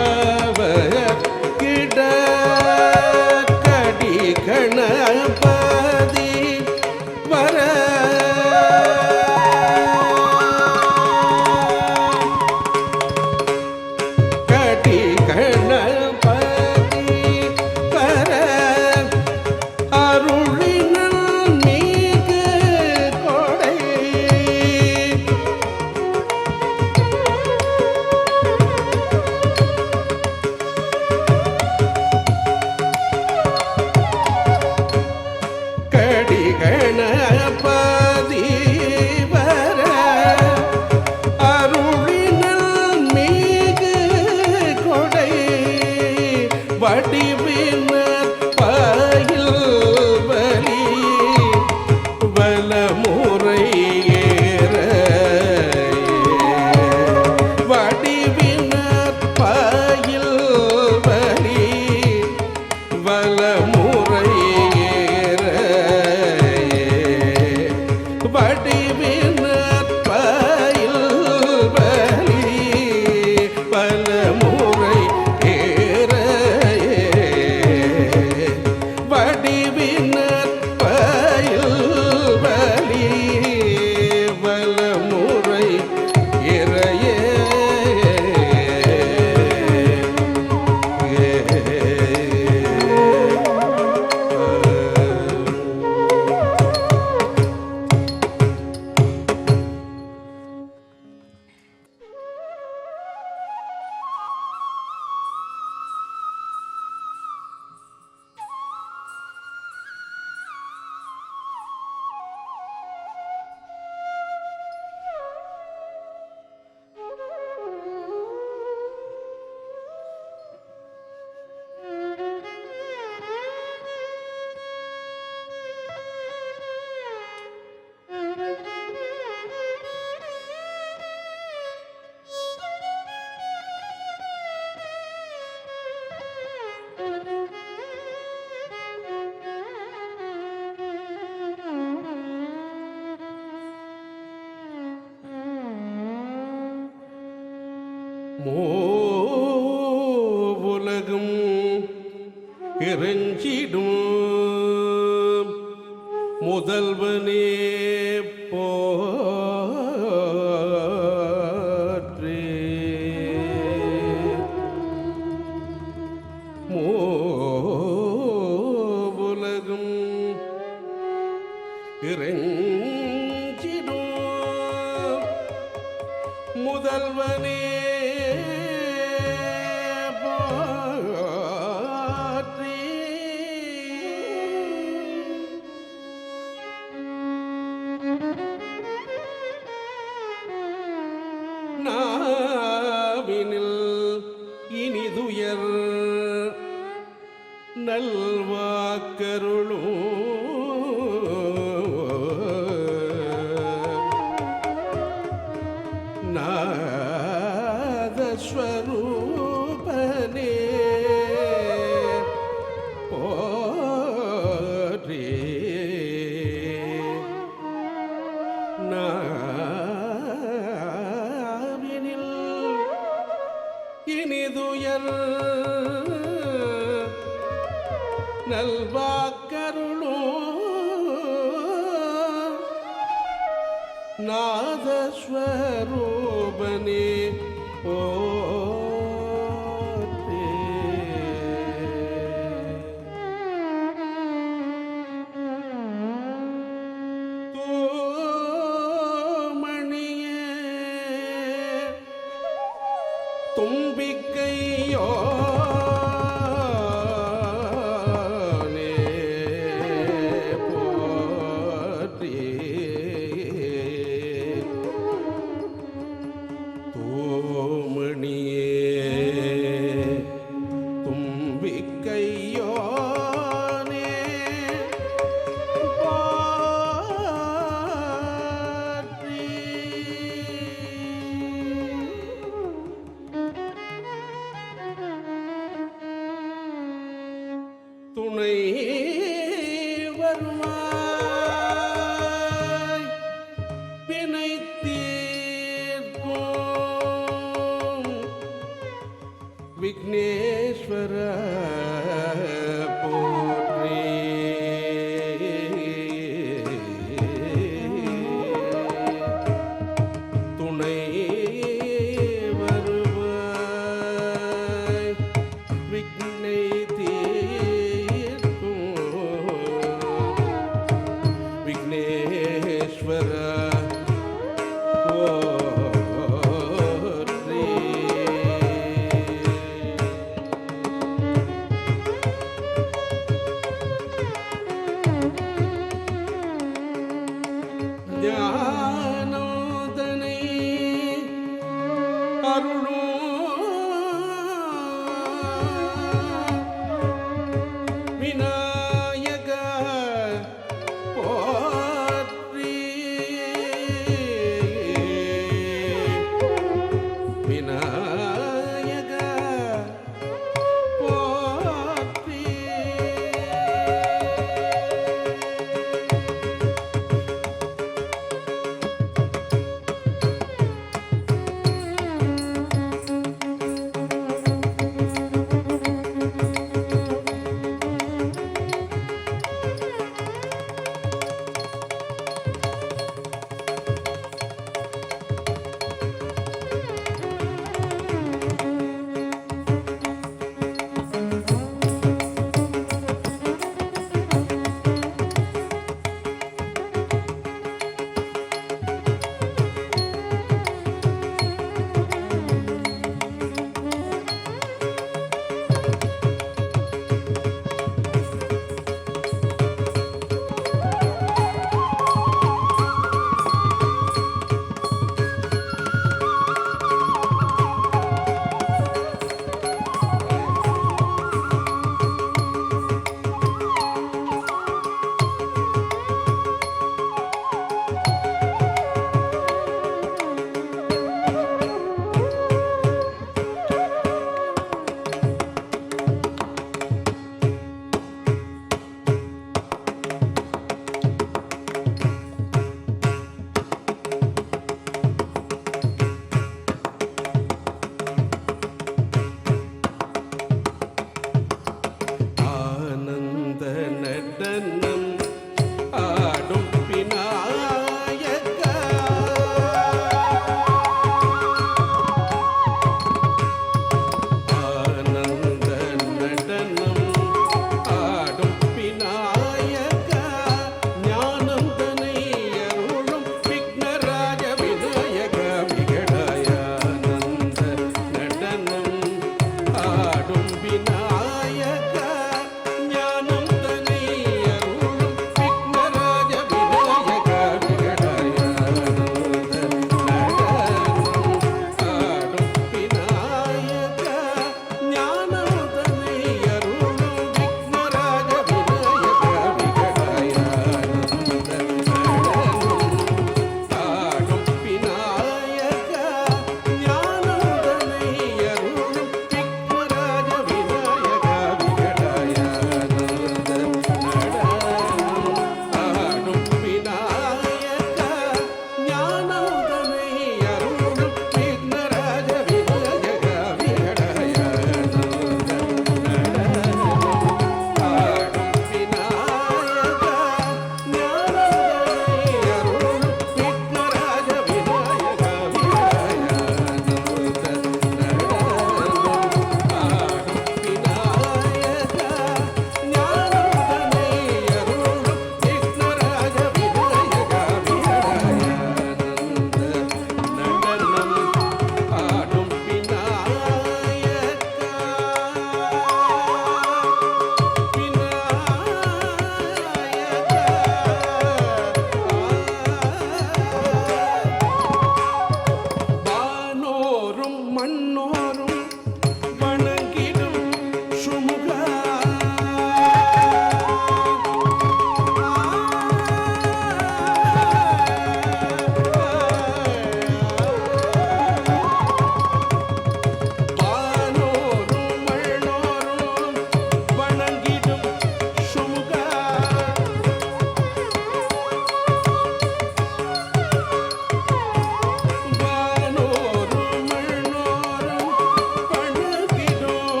அவர் இடர் கடி கணபதி வர கடி கணபதி வர வடிவினர் பயில் வலி வலமுறை ஏற வடிவினர் பயில் வலி வலமுறை ஏற வடிவினர் பயில் வலி வலமுறை ஏற வடிவினர் பயில் வலி வலமுறை இறையே மூவுலகும் இறைஞ்சிடும் முதல்வனே போற்றி மூவுலகும் இறைஞ்சிடும் முதல்வனே போற்றி நாவினில் இனிதுயர் நல்வாக்கருளும் நாதஸ்வரூபனே போற்றி நாவினில் இனிதுயர் நல்வாக்கருளும் நாதஸ்வரூபனே போற்றி தூமணியே தும்பிக்கையோ துணை வருவாய் பிணை தீர்க்கும் விக்னேஸ்வர போற்றி துணை வருவாய் விக்னை விக்னேஸ்வர போற்றி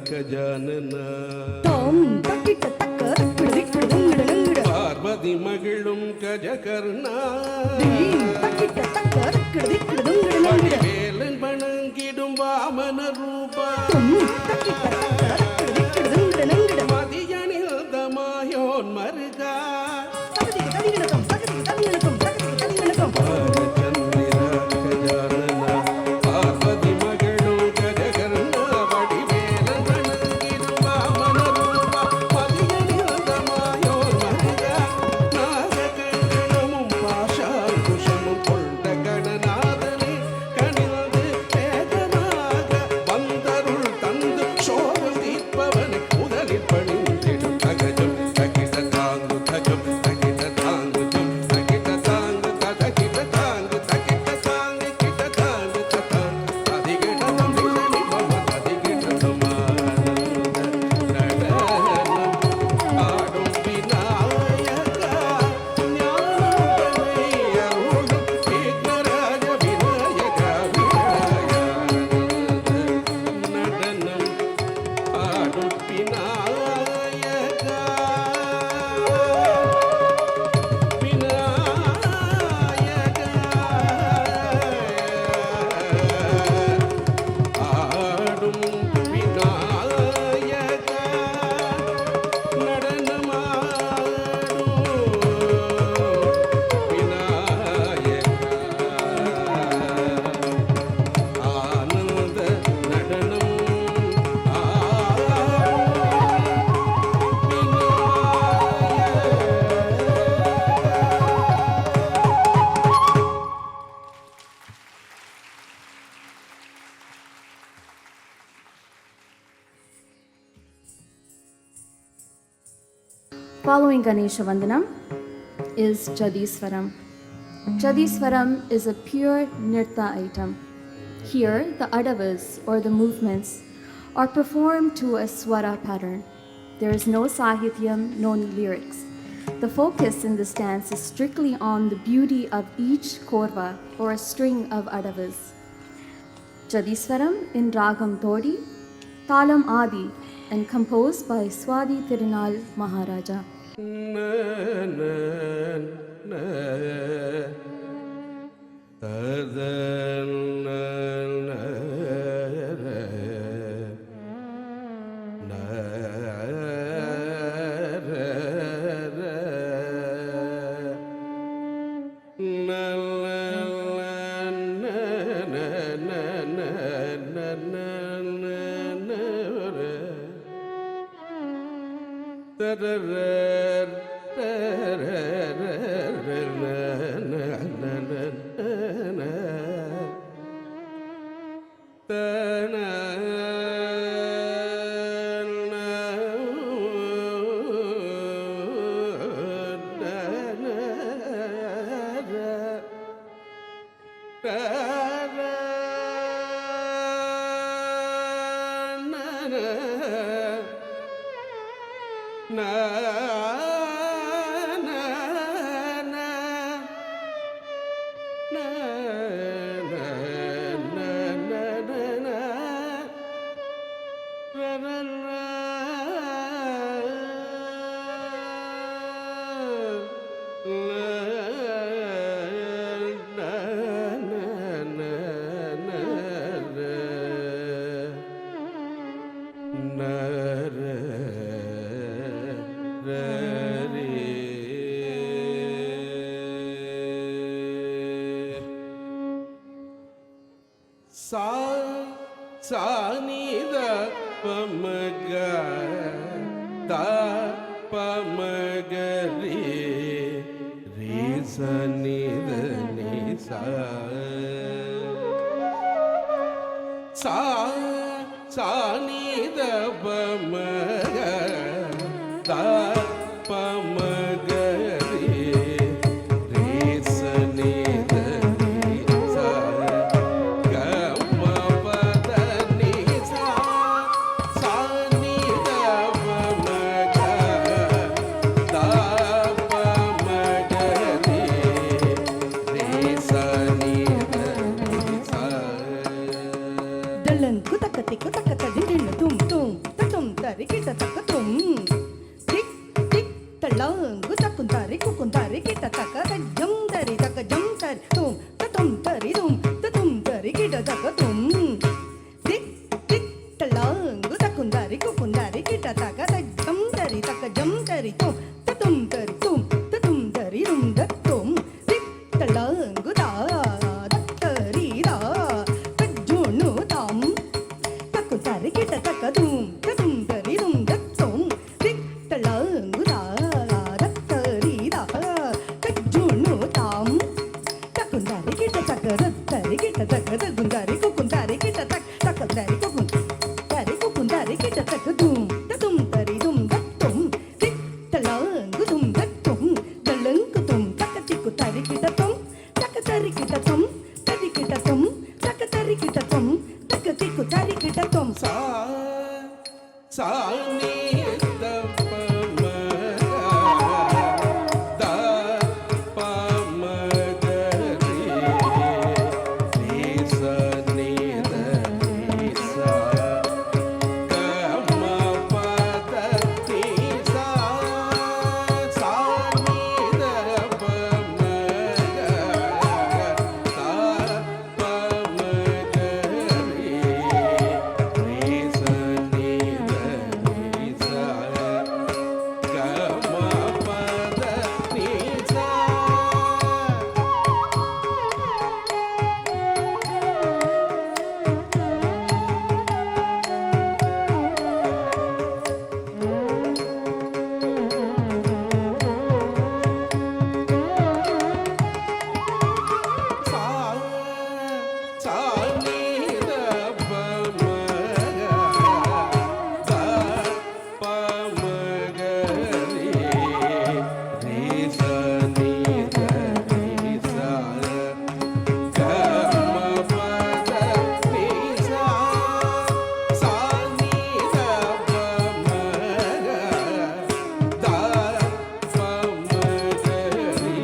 கஜானனா தாம் தக்கிட்ட தக்க கிடுதிக்கிடுதிங்கிடுங்கிடு பார்வதி மகிழும் கஜகர்ணா தீம் தக்கிட்ட தக்க கிடுதிக்கிடுதிங்கிடுங்கிடு வேலன் வணங்கிடும் வாமன ரூபா தும் தக்கிட்ட தக்க கிடுதிக்கிடுதிங்கிடுங்கிடு மதியனில் தமாயோன் மருகா தகதிக்கு ததிங்கிடுதும் தகதிக்கு ததிங்கிடுதும் தகதிக்கு ததிங்கிடுதும் பாலச்சந்திரா கஜானனா பார்வதி மகிழும் கஜகர்ணா வடிவேலன் வணங்கிடும் வாமன ரூபா மதியனில் தமாயோன் மருகா நாககண்டமும் பாஷாங்குஷமும் கொண்ட கணநாதனே கனிந்து வேகமாக வந்தருள் தந்து சோகம் தீர்ப்பவனை முதலில் பணிந்திடும் தகஜம் தகிட தாங்கு தகம் தகிட தாங்கு தம் தகிட தாங்கு தகிட தாங்கு தகிட தாங்கு கிட தாங்கு ததம் அதிகிட தம் நிலனி மம அதிகிட தமானந்த நடனம் ஆடும் விநாயகா ஞானந்தனை அருளும் விக்னராஜ விநாயகா விநாயகானந்த நடனம் ஆடும் விநாயகா ஆடும் விநாயகா நடனமாடும் விநாயகா ஆனந்த நடனம் Following Ganesha Vandanam is Jadiswaram. Jadiswaram is a pure nirta item. Here, the adavas, or the movements, are performed to a swara pattern. There is no sahityam, no lyrics. The focus in this dance is strictly on the beauty of each korva, or a string of adavas. Jadiswaram in Ragam Todi, Talam Adi, and composed by Swadi Tirunal Maharaja. சானித பமக த பமகரி ரே சனித நிசா சானித பமக த பமகரி ரே சனித நிசா கம பத நிசா சானித பமக த பமகரி ரே சனித நிசா Dalang kutakati kutakata dindin tum tum தரி கிட்ட தக்க தும் திக் திக் தள்ளங்கு தக்கும் தரி குக்கும் தரி கிட்ட தக்க ஜம் தரி தக்க ஜம் தரி தும் தரி தும் தரி கிட்ட தக்க தும் திக் திக் தள்ளங்கு தக்கும் தரி குக்கும் தரி கிட்ட தக்க ஜம் தரி தக்க ஜம் தரி தும் தரி தும் தரி தும் திக் தள்ளங்கு தா தரி தா தஜ்ஜுனு தம் தக்கு தரி கிட்ட தக்க தும் தரி தும் திக் தள்ளங்கு தா தரி தா தஜ்ஜுனு தம் தக்கு தரி கிட்ட தக்க தரி கிட்ட தக்க தகுந்தரி குக்குந்தரி கிட்ட தக்க தரி குக்கும் தரி கிட்ட தக்க தும் தரி தும் திக் தள்ளங்கு தும் தள்ளங்கு தும் தக்க திக்கு தரி கிட்ட தும் தக்க தரி கிட்ட தும் தரி கிட்ட தும் தக்க தரி கிட்ட தும் தக்க திக்கு தரி கிட்ட தும் சா சா நீ த ப ம த ப ம க ரி ரே ச நீ த ரே சா க ம ப த நீ சா சா நீ த ப ம க த ப ம க ரி ரே ச நீ த ரே சா க ம ப த நீ சா சா சா நீ த ப ம க த ப ம க ரி ரே ச நீ த ரே சா க ம ப த நீ சா சா நீ த ப ம க த ப ம க ரி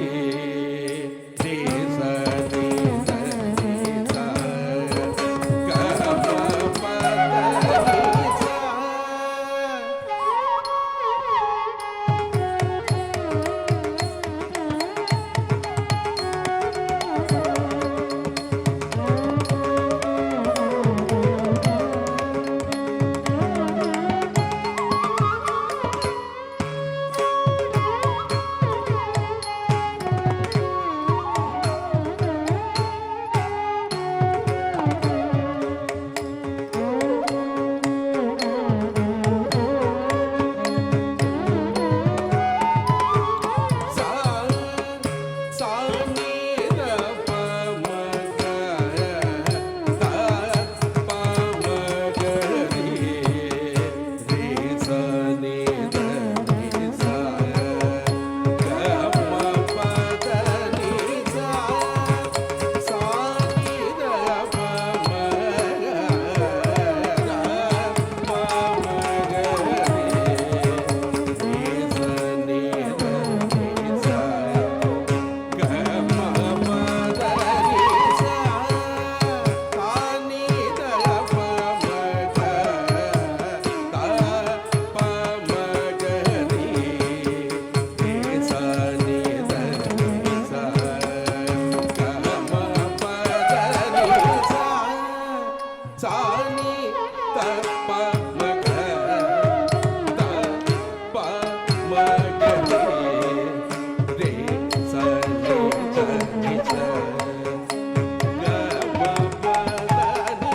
ரே ச நீ த ரே சா க ம ப த நீ சா சா சா நீ த ப ம க த ப ம க ரி ரே ச நீ த ரே சா க ம ப த நீ சா சா நீ த ப ம க த ப ம க ரி ரே ச நீ த ரே சா க ம ப த நீ சா சா நீ த ப ம க த ப ம க ரி ரே ச நீ த ரே சா க ம ப த நீ சா சா நீ த ப ம க த ப ம க ரி ரே ச நீ த ரே சா க ம ப த நீ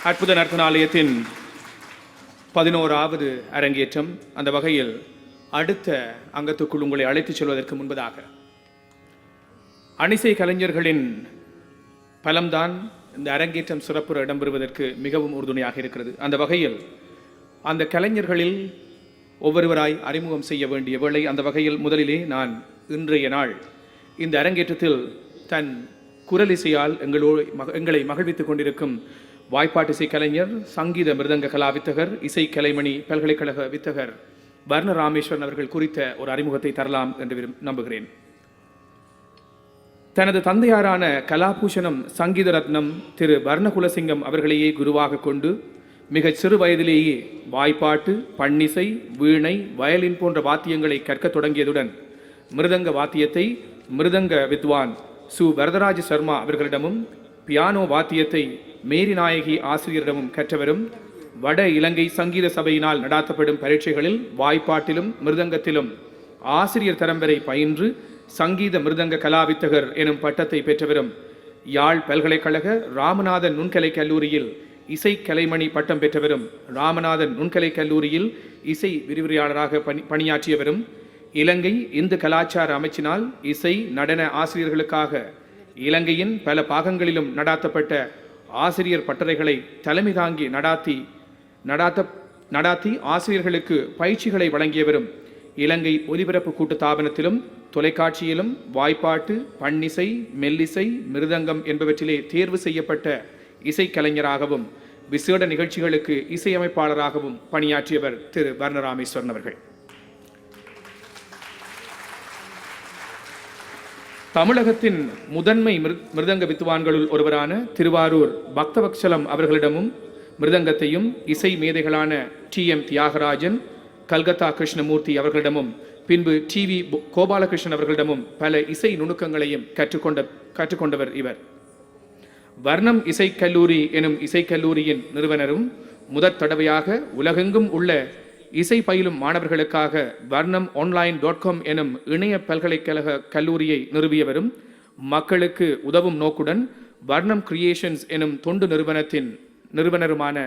அற்புத நர்த்தனாலயத்தின் 11வது அரங்கேற்றம். அந்த வகையில் அடுத்த அங்கத்துக்குள் உங்களை அழைத்துச் செல்வதற்கு முன்பதாக அணிசை கலைஞர்களின் பலம்தான் இந்த அரங்கேற்றம் சிறப்புற இடம்பெறுவதற்கு மிகவும் உறுதுணையாக இருக்கிறது. அந்த வகையில் அந்த கலைஞர்களில் ஒவ்வொருவராய் அறிமுகம் செய்ய வேண்டிய வேளை. அந்த வகையில் முதலிலே நான் இன்றைய நாள் இந்த அரங்கேற்றத்தில் தன் குரலிசையால் எங்களை மகிழ்வித்துக் கொண்டிருக்கும் வாய்ப்பாட்டு இசை கலைஞர், சங்கீத மிருதங்க கலா வித்தகர், இசை கலைமணி பல்கலைக்கழக வித்தகர் வர்ண ராமேஸ்வரன் அவர்கள் குறித்த ஒரு அறிமுகத்தை தரலாம் என்று நம்புகிறேன். தனது தந்தையாரான கலாபூஷணம் சங்கீத ரத்னம் திரு வர்ணகுலசிங்கம் அவர்களையே குருவாக கொண்டு மிகச் சிறு வயதிலேயே வாய்ப்பாட்டு, பன்னிசை, வீணை, வயலின் போன்ற வாத்தியங்களை கற்கத் தொடங்கியதுடன் மிருதங்க வாத்தியத்தை மிருதங்க வித்வான் சு வரதராஜ சர்மா அவர்களிடமும், பியானோ வாத்தியத்தை மேரி நாயகி ஆசிரியரிடமும் கற்றவரும், வட இலங்கை சங்கீத சபையினால் நடாத்தப்படும் பரீட்சைகளில் வாய்ப்பாட்டிலும் மிருதங்கத்திலும் ஆசிரியர் தரம் வரை பயின்று சங்கீத மிருதங்க கலாவித்தகர் எனும் பட்டத்தை பெற்றவரும், யாழ் பல்கலைக்கழக ராமநாதன் நுண்கலை கல்லூரியில் இசை கலைமணி பட்டம் பெற்றவரும் ராமநாதன் நுண்கலை கல்லூரியில் இசை விரிவுரையாளராக பணியாற்றியவரும் இலங்கை இந்து கலாச்சார அமைச்சினால் இசை நடன ஆசிரியர்களுக்காக இலங்கையின் பல பாகங்களிலும் நடாத்தப்பட்ட ஆசிரியர் பட்டறைகளை தலைமை தாங்கி நடாத்தி ஆசிரியர்களுக்கு பயிற்சிகளை வழங்கியவரும் இலங்கை ஒலிபரப்பு கூட்டுத்தாபனத்திலும் தொலைக்காட்சியிலும் வாய்ப்பாட்டு, பண்ணிசை, மெல்லிசை, மிருதங்கம் என்பவற்றிலே தேர்வு செய்யப்பட்ட இசைக்கலைஞராகவும் விசேட நிகழ்ச்சிகளுக்கு இசையமைப்பாளராகவும் பணியாற்றியவர் திரு வர்ணராமேஸ்வரன் அவர்கள். தமிழகத்தின் முதன்மை மிருதங்க வித்துவான்களுள் ஒருவரான திருவாரூர் பக்தவத்சலம் அவர்களிடமும் மிருதங்கத்தையும் இசை மேதைகளான TM தியாகராஜன், கல்கத்தா கிருஷ்ணமூர்த்தி அவர்களிடமும் பின்பு TV கோபாலகிருஷ்ணன் அவர்களிடமும் பல இசை நுணுக்கங்களையும் கற்றுக்கொண்டவர் இவர். வர்ணம் இசைக்கல்லூரி எனும் இசைக்கல்லூரியின் நிறுவனரும் முதற் தடவையாக உலகெங்கும் உள்ள இசை பயிலும் மாணவர்களுக்காக வர்ணம் online.com எனும் இணைய பல்கலைக்கழக கல்லூரியை நிறுவியவரும் மக்களுக்கு உதவும் நோக்குடன் வர்ணம் கிரியேஷன்ஸ் எனும் தொண்டு நிறுவனத்தின் நிறுவனருமான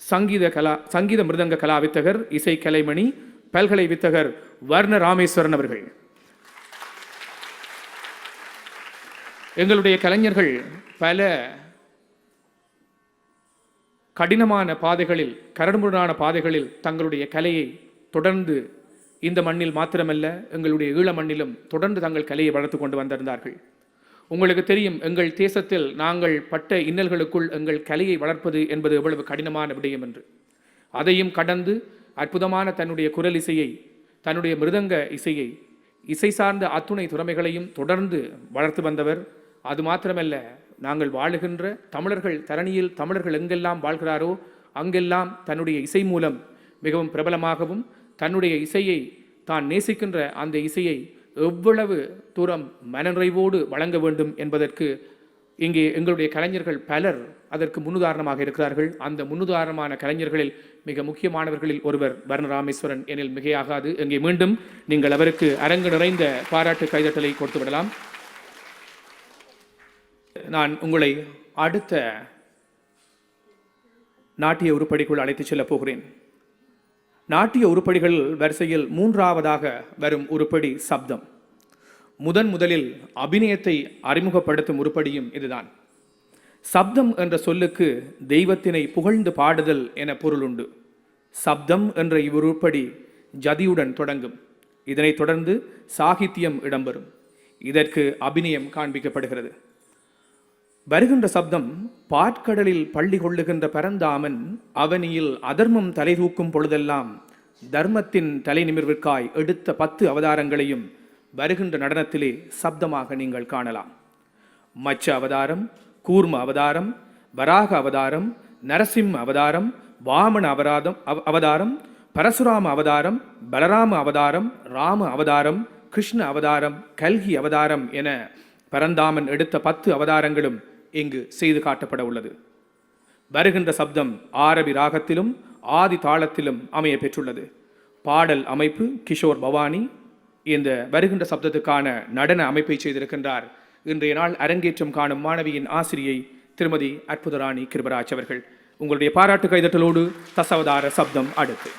சங்கீத மிருதங்க கலா வித்தகர், இசை கலைமணி, பல்கலை வித்தகர் வர்ணராமேஸ்வரன் அவர்கள். எங்களுடைய கலைஞர்கள் பல கடினமான பாதைகளில், கரடுமுரடான பாதைகளில் தங்களுடைய கலையை தொடர்ந்து இந்த மண்ணில் மாத்திரமல்ல எங்களுடைய ஈழ மண்ணிலும் தொடர்ந்து தங்கள் கலையை வளர்த்து கொண்டு வந்திருந்தார்கள். உங்களுக்கு தெரியும், எங்கள் தேசத்தில் நாங்கள் பட்ட இன்னல்களுக்குள் எங்கள் கலையை வளர்ப்பது என்பது எவ்வளவு கடினமான விடயம் என்று. அதையும் கடந்து அற்புதமான தன்னுடைய குரல் இசையை, தன்னுடைய மிருதங்க இசையை, இசை சார்ந்த அத்துணை திறமைகளையும் தொடர்ந்து வளர்த்து வந்தவர். அது மாத்திரமல்ல, நாங்கள் வாழுகின்ற தமிழர்கள், தரணியில் தமிழர்கள் எங்கெல்லாம் வாழ்கிறாரோ அங்கெல்லாம் தன்னுடைய இசை மூலம் மிகவும் பிரபலமாகவும் தன்னுடைய இசையை தான் நேசிக்கின்ற அந்த இசையை எவ்வளவு தூரம் மனநிறைவோடு வழங்க வேண்டும் என்பதற்கு இங்கே எங்களுடைய கலைஞர்கள் பலர் அதற்கு முன்னுதாரணமாக இருக்கிறார்கள். அந்த முன்னுதாரணமான கலைஞர்களில் மிக முக்கியமானவர்களில் ஒருவர் வர்ணராமேஸ்வரன் எனில் மிகையாகாது. இங்கே மீண்டும் நீங்கள் அவருக்கு அரங்கு நிறைந்த பாராட்டு கைதட்டலை கொடுத்து விடலாம். நான் உங்களை அடுத்த நாட்டிய உருப்படிக்குள் அழைத்துச் செல்லப் போகிறேன். நாட்டிய உருப்படிகள் வரிசையில் 3ஆவதாக வரும் உருப்படி சப்தம். முதலில் அபிநயத்தை அறிமுகப்படுத்தும் உருப்படியும் இதுதான். சப்தம் என்ற சொல்லுக்கு தெய்வத்தினை புகழ்ந்து பாடுதல் என பொருள் உண்டு. சப்தம் என்ற இவ்வுருப்படி ஜதியுடன் தொடங்கும். இதனைத் தொடர்ந்து சாகித்யம் இடம்பெறும். இதற்கு அபிநயம் காண்பிக்கப்படுகிறது. வருகின்ற சப்தம், பாற்கடலில் பள்ளி கொள்ளுகின்ற பரந்தாமன் அவனியில் அதர்மம் தலை தூக்கும் பொழுதெல்லாம் தர்மத்தின் தலை நிமிர்விற்காய் எடுத்த 10 அவதாரங்களையும் வருகின்ற நடனத்திலே சப்தமாக நீங்கள் காணலாம். மச்ச அவதாரம், கூர்ம அவதாரம், வராக அவதாரம், நரசிம்ம அவதாரம், வாமன அவதாரம், பரசுராம அவதாரம், பலராம அவதாரம், ராம அவதாரம், கிருஷ்ண அவதாரம், கல்கி அவதாரம் என பரந்தாமன் எடுத்த 10 அவதாரங்களும் இங்கு செய்து காட்டப்பட உள்ளது. வருகின்ற சப்தம் ஆரபி ராகத்திலும் ஆதி தாளத்திலும் அமைய பெற்றுள்ளது. பாடல் அமைப்பு கிஷோர் பவானி இந்த வருகின்ற சப்தத்துக்கான நடன அமைப்பை செய்திருக்கின்றார். இன்றைய நாள் அரங்கேற்றம் காணும் மாணவியின் ஆசிரியை திருமதி அற்புதராணி கிருபராஜ் அவர்கள். உங்களுடைய பாராட்டு கைதட்டலோடு தசவதார சப்தம் அடுத்து.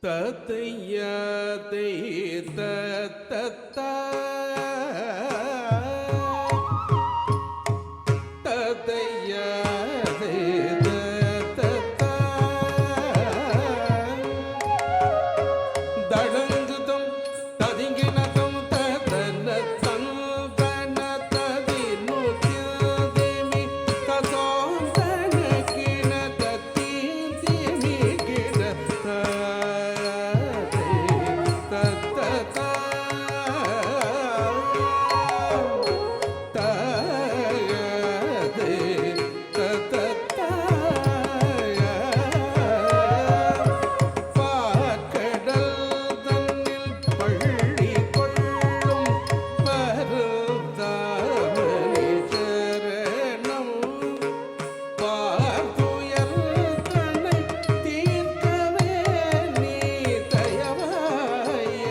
தத்தையதை தத்தா தத்தையதை தத்தா தடங்குதம் ததிங்கினதம் ததன தந்தன ததினு திமி ததோம் தனகின தத்தீம் திமி கின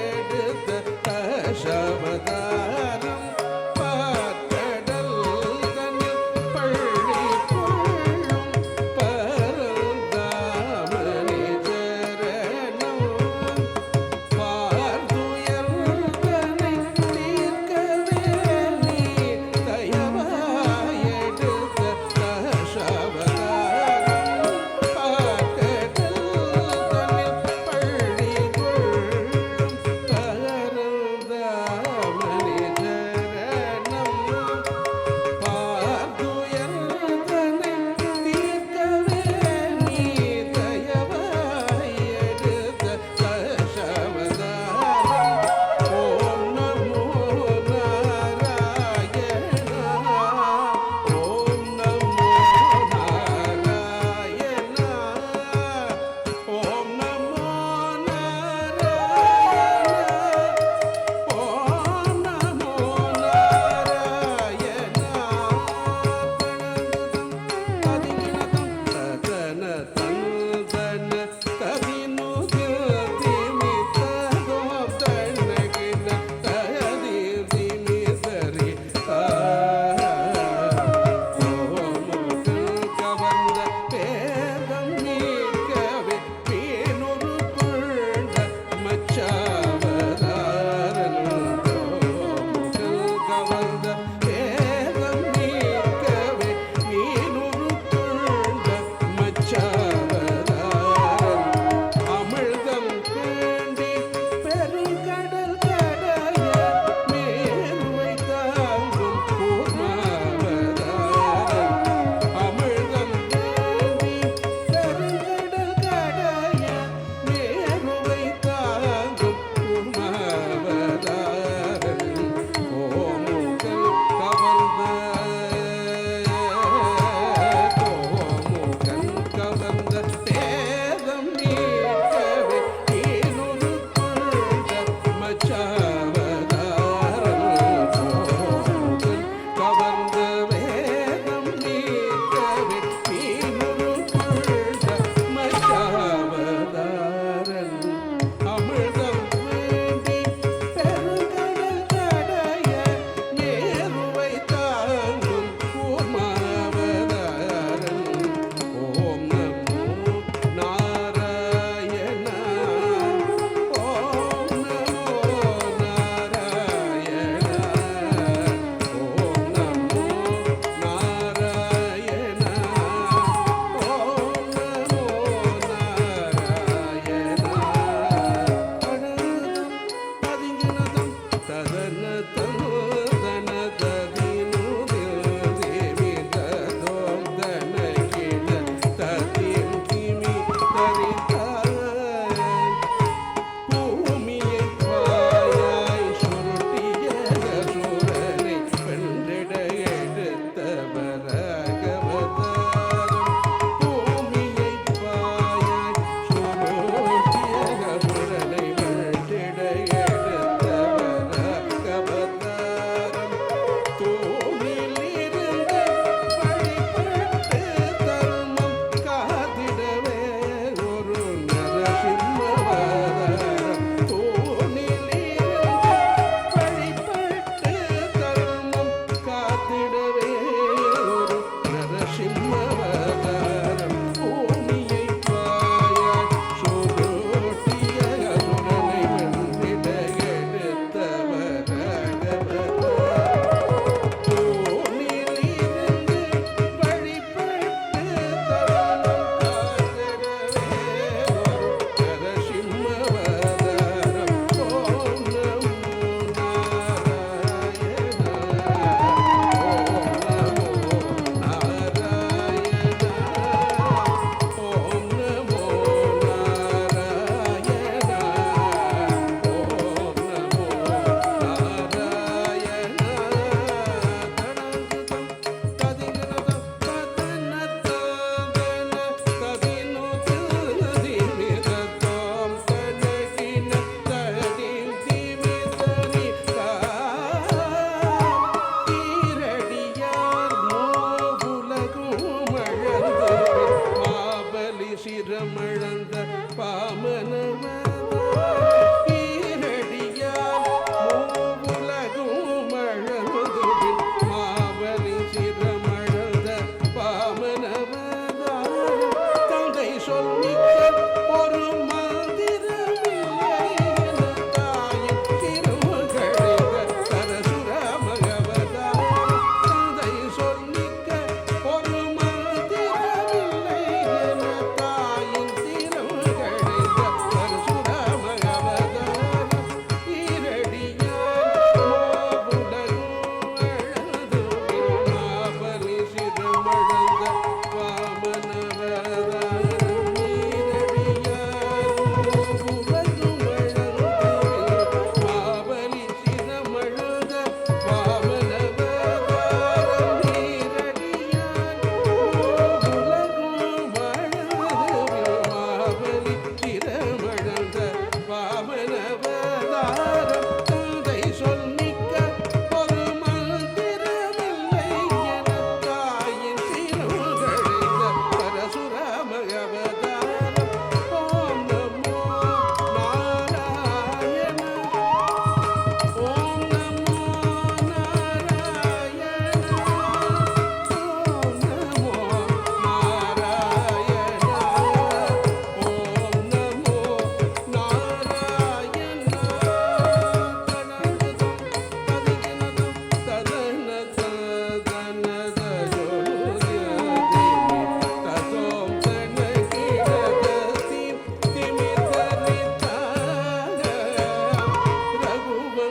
எடுத்த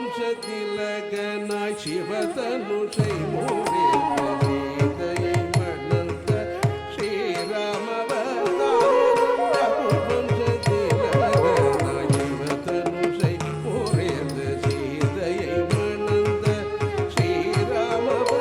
ரகுவம்சதிலகனாய் சிவதனுஷை மூடித்த சீதையை மணந்த ஸ்ரீராமவதாரம். ரகுவம்சதிலகனாய் சிவதனுஷை மூடித்த சீதையை மணந்த ஸ்ரீராமவதாரம்.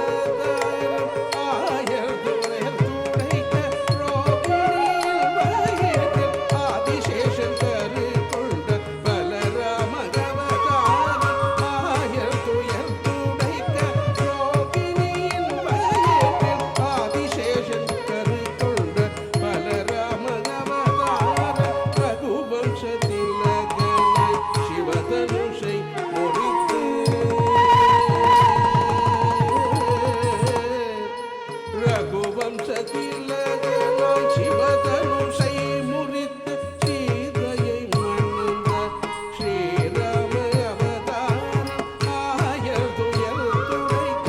ஆயர்துயர் துடைக்க ரோகிணியில் வயதில் ஆதிசேஷன் கரு கொண்ட பலராமகவதாரம். ஆயர்துயர் துடைக்க ரோகிணியில் வயதில் ஆதிசேஷன் கரு கொண்ட பலராமகவதாரம். ரகுவம்சதிலகனாய் சிவதனுஷை முறித்து ரகுவம்சதிலகனாய் சிவதனுஷை முறித்து சீதையை மணந்த ஸ்ரீராம அவதாரம். ஆயர்துயர் துடைக்க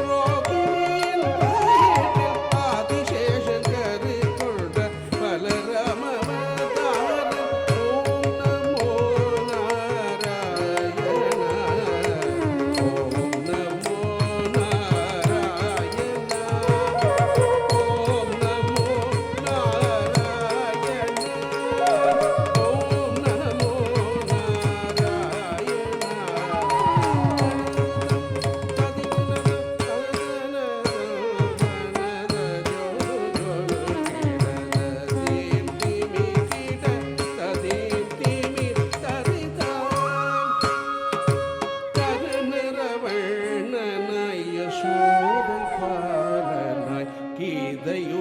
ரோகிணியில் வயதில் ஆதிசேஷன் கரு கொண்ட பலராம அவதாரம். ஓம் நமோ நாராயண. ஓம் நமோ நாராயண. ஓம் நமோ நாராயண. ஓம் நமோ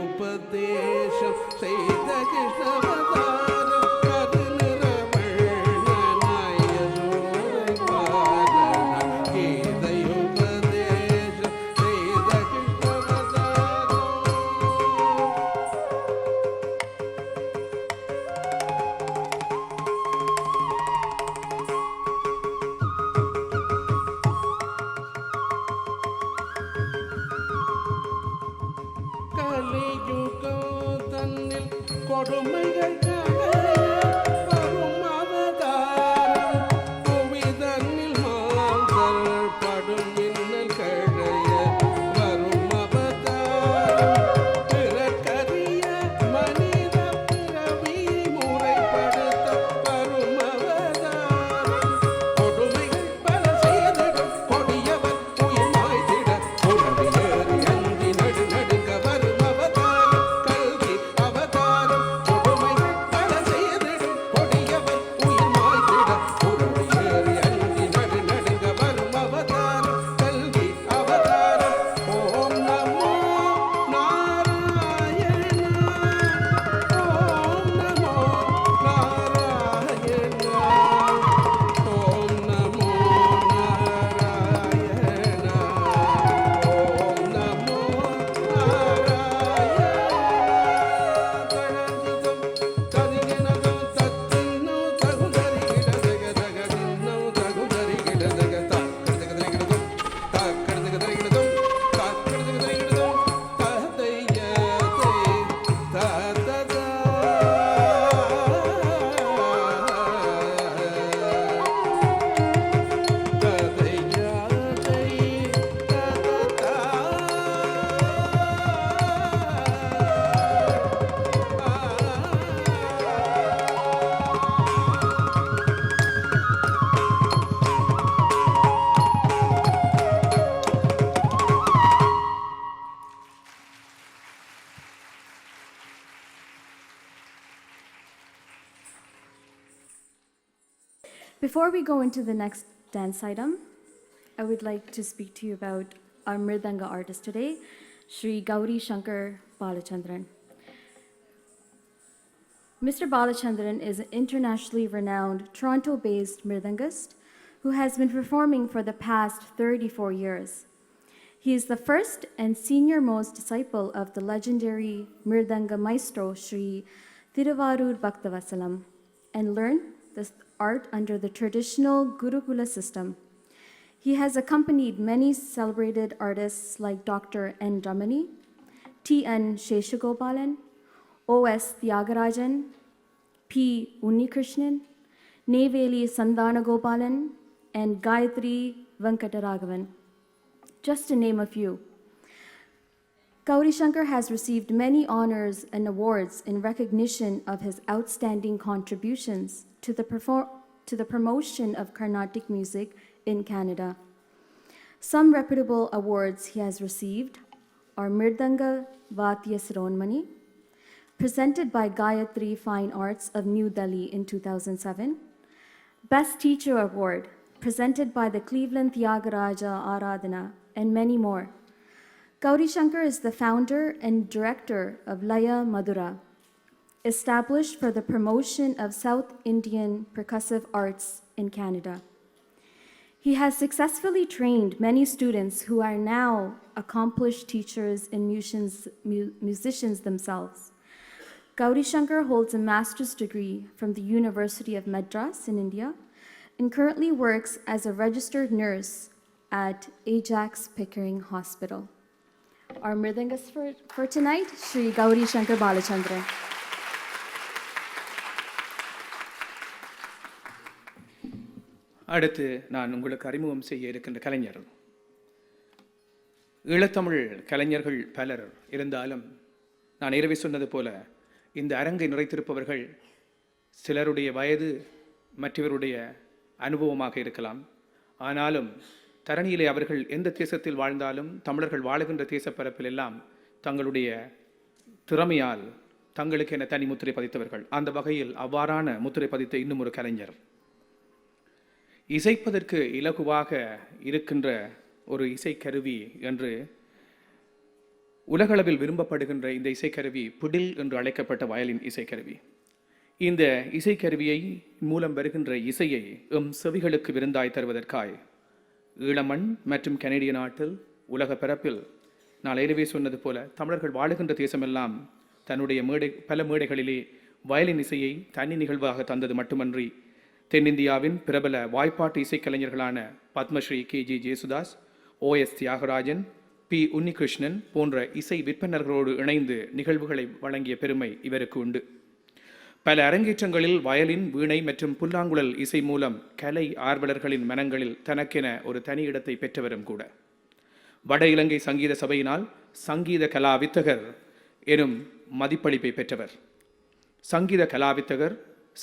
கீதையுபதேசம் செய்த கிருஷ்ணவதாரம். கருநிறவண்ணனாய் யசோதைபாலனாய் கீதையுபதேசம் செய்த கிருஷ்ணவதாரம். கலியுகம் தன்னில் கொடுமைகள் களைய வரும் அவதாரம். புவி தன்னில் மாந்தர் படும் இன்னல் களைய வரும் அவதாரம். பிறக்கரிய மனித பிறவியை முறைப்படுத்த வரும் அவதாரம். கொடுமைகள் பல செய்திடும் கொடியவர் உயிர் மாய்த்திட உறவிலேறி அஞ்சி நடுநடுங்க வரும் அவதாரம். கல்கி அவதாரம். கொடுமைகள் பல செய்திடும் கொடியவர் உயிர் மாய்த்திட உறவிலேறி அஞ்சி நடுநடுங்க வரும் அவதாரம். கல்கி அவதாரம். ஓம் நமோ நாராயண. ஓம் நமோ நாராயண. ஓம் நமோ நாராயண. ஓம் நமோ Narayana. ததிகினதம் தத்தின்னு தகுதரிகிடதகதகதின்னு தகுதரிகிடதகதா. கடுதகதரிகிடதும் தாக்கடுதகதரிகிடதும் தாக்கடுதகதரிகிடதும் ததையதை தததா. Before we go into the next dance item, I would like to speak to you about our Mridanga artist today, Sri Gauri Shankar Balachandran. Mr. Balachandran is an internationally renowned Toronto-based Mridangist who has been performing for the past 34 years. He is the first and senior-most disciple of the legendary Mridanga maestro Sri Thiruvarur Bhaktavasalam and learned this art under the traditional Gurukula system. He has accompanied many celebrated artists like Dr. N. Ramani, T.N. Sheshagopalan, O.S. Tyagarajan, P. Unnikrishnan, Neveli Sandhanagopalan, and Gayatri Venkataraghavan, just to name a few. Gauri Shankar has received many honors and awards in recognition of his outstanding contributions to the promotion of Carnatic music in Canada. Some reputable awards he has received are Mirdanga Vatya Sironmani, presented by Gayatri Fine Arts of New Delhi in 2007, Best Teacher Award, presented by the Cleveland Tyagaraja Aradhana, and many more. Gauri Shankar is the founder and director of Laya Madhura, established for the promotion of South Indian percussive arts in Canada. He has successfully trained many students who are now accomplished teachers and musicians themselves. Gauri Shankar holds a master's degree from the University of Madras in India and currently works as a registered nurse at Ajax Pickering Hospital. Our mridangist for tonight, Shri Gauri Shankar Balachandran. அடுத்து நான் உங்களுக்கு அறிமுகம் செய்ய இருக்கின்ற கலைஞர். ஈழத்தமிழ் கலைஞர்கள் பலர் இருந்தாலும் நான் ஏற்கனவே சொன்னது போல இந்த அரங்கை நிறைத்திருப்பவர்கள் சிலருடைய வயது மற்றவருடைய அனுபவமாக இருக்கலாம். ஆனாலும் தரணியிலே அவர்கள் எந்த தேசத்தில் வாழ்ந்தாலும் தமிழர்கள் வாழுகின்ற தேசப்பரப்பில் எல்லாம் தங்களுடைய திறமையால் தங்களுக்கு என தனி முத்திரை பதித்தவர்கள். அந்த வகையில் அவ்வாறான முத்திரை பதித்த இன்னும் ஒரு கலைஞர், இசைப்பதற்கு இலகுவாக இருக்கின்ற ஒரு இசைக்கருவி என்று உலகளவில் விரும்பப்படுகின்ற இந்த இசைக்கருவி பிடில் என்று அழைக்கப்பட்ட வயலின் இசைக்கருவி. இந்த இசைக்கருவியை மூலம் வருகின்ற இசையை செவிகளுக்கு விருந்தாய் தருவதற்காய் ஈழமண் மற்றும் கனேடிய நாட்டில் உலக பரப்பில் நான் ஏற்கனவே சொன்னது போல தமிழர்கள் வாழுகின்ற தேசமெல்லாம் தன்னுடைய பல மேடைகளிலே வயலின் இசையை தனி நிகழ்வாக தந்தது மட்டுமன்றி தென்னிந்தியாவின் பிரபல வாய்ப்பாட்டு இசைக்கலைஞர்களான Padmashri KG Yesudas, OS Thiagarajan, P Unnikrishnan போன்ற இசை விற்பனர்களோடு இணைந்து நிகழ்வுகளை வழங்கிய பெருமை இவருக்கு உண்டு. பல அரங்கேற்றங்களில் வயலின், வீணை மற்றும் புல்லாங்குழல் இசை மூலம் கலை ஆர்வலர்களின் மனங்களில் தனக்கென ஒரு தனி இடத்தை பெற்றவரும் கூட. வட இலங்கை சங்கீத சபையினால் சங்கீத கலாவித்தகர் எனும் மதிப்பளிப்பை பெற்றவர். சங்கீத கலாவித்தகர்,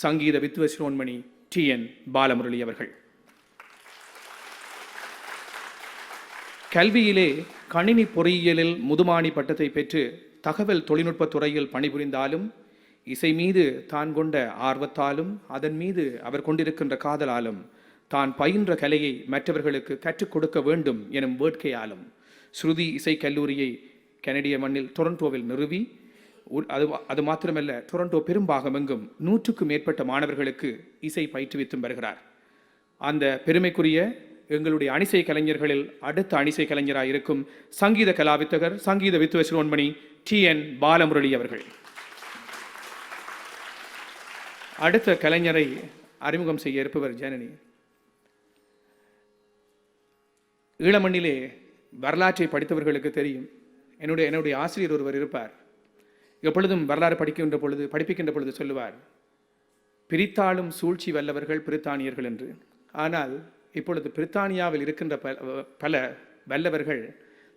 சங்கீத வித்வசிரோன்மணி TN பாலமுரளி அவர்கள். கல்வியிலே கணினி பொறியியலில் முதுமாணி பட்டத்தை பெற்று தகவல் தொழில்நுட்பத் துறையில் பணிபுரிந்தாலும் இசை மீது தான் கொண்ட ஆர்வத்தாலும் அதன் மீது அவர் கொண்டிருக்கின்ற காதலாலும் தான் பயின்ற கலையை மற்றவர்களுக்கு கற்றுக் கொடுக்க வேண்டும் எனும் வேட்கையாலும் ஸ்ருதி இசை கல்லூரியை கனடிய மண்ணில் டொரண்டோவில் நிறுவி அது மாத்திரமல்ல, டொரண்டோ பெரும்பாகமெங்கும் 100க்கும் மேற்பட்ட மாணவர்களுக்கு இசை பயிற்றுவித்தும் வருகிறார். அந்த பெருமைக்குரிய எங்களுடைய அணிசை கலைஞர்களில் அடுத்த அணிசை கலைஞராக இருக்கும் சங்கீத கலாவித்தகர், சங்கீத வித்வசிரோன்மணி TN பாலமுரளி அவர்கள். அடுத்த கலைஞரை அறிமுகம் செய்ய இருப்பவர் ஜனனி. ஈழமண்ணிலே வரலாற்றை படித்தவர்களுக்கு தெரியும். என்னுடைய ஆசிரியர் ஒருவர் இருப்பார். எப்பொழுதும் வரலாறு படிப்பிக்கின்ற பொழுது சொல்லுவார், பிரித்தாளும் சூழ்ச்சி வல்லவர்கள் பிரித்தானியர்கள் என்று. ஆனால் இப்பொழுது பிரித்தானியாவில் இருக்கின்ற பல வல்லவர்கள்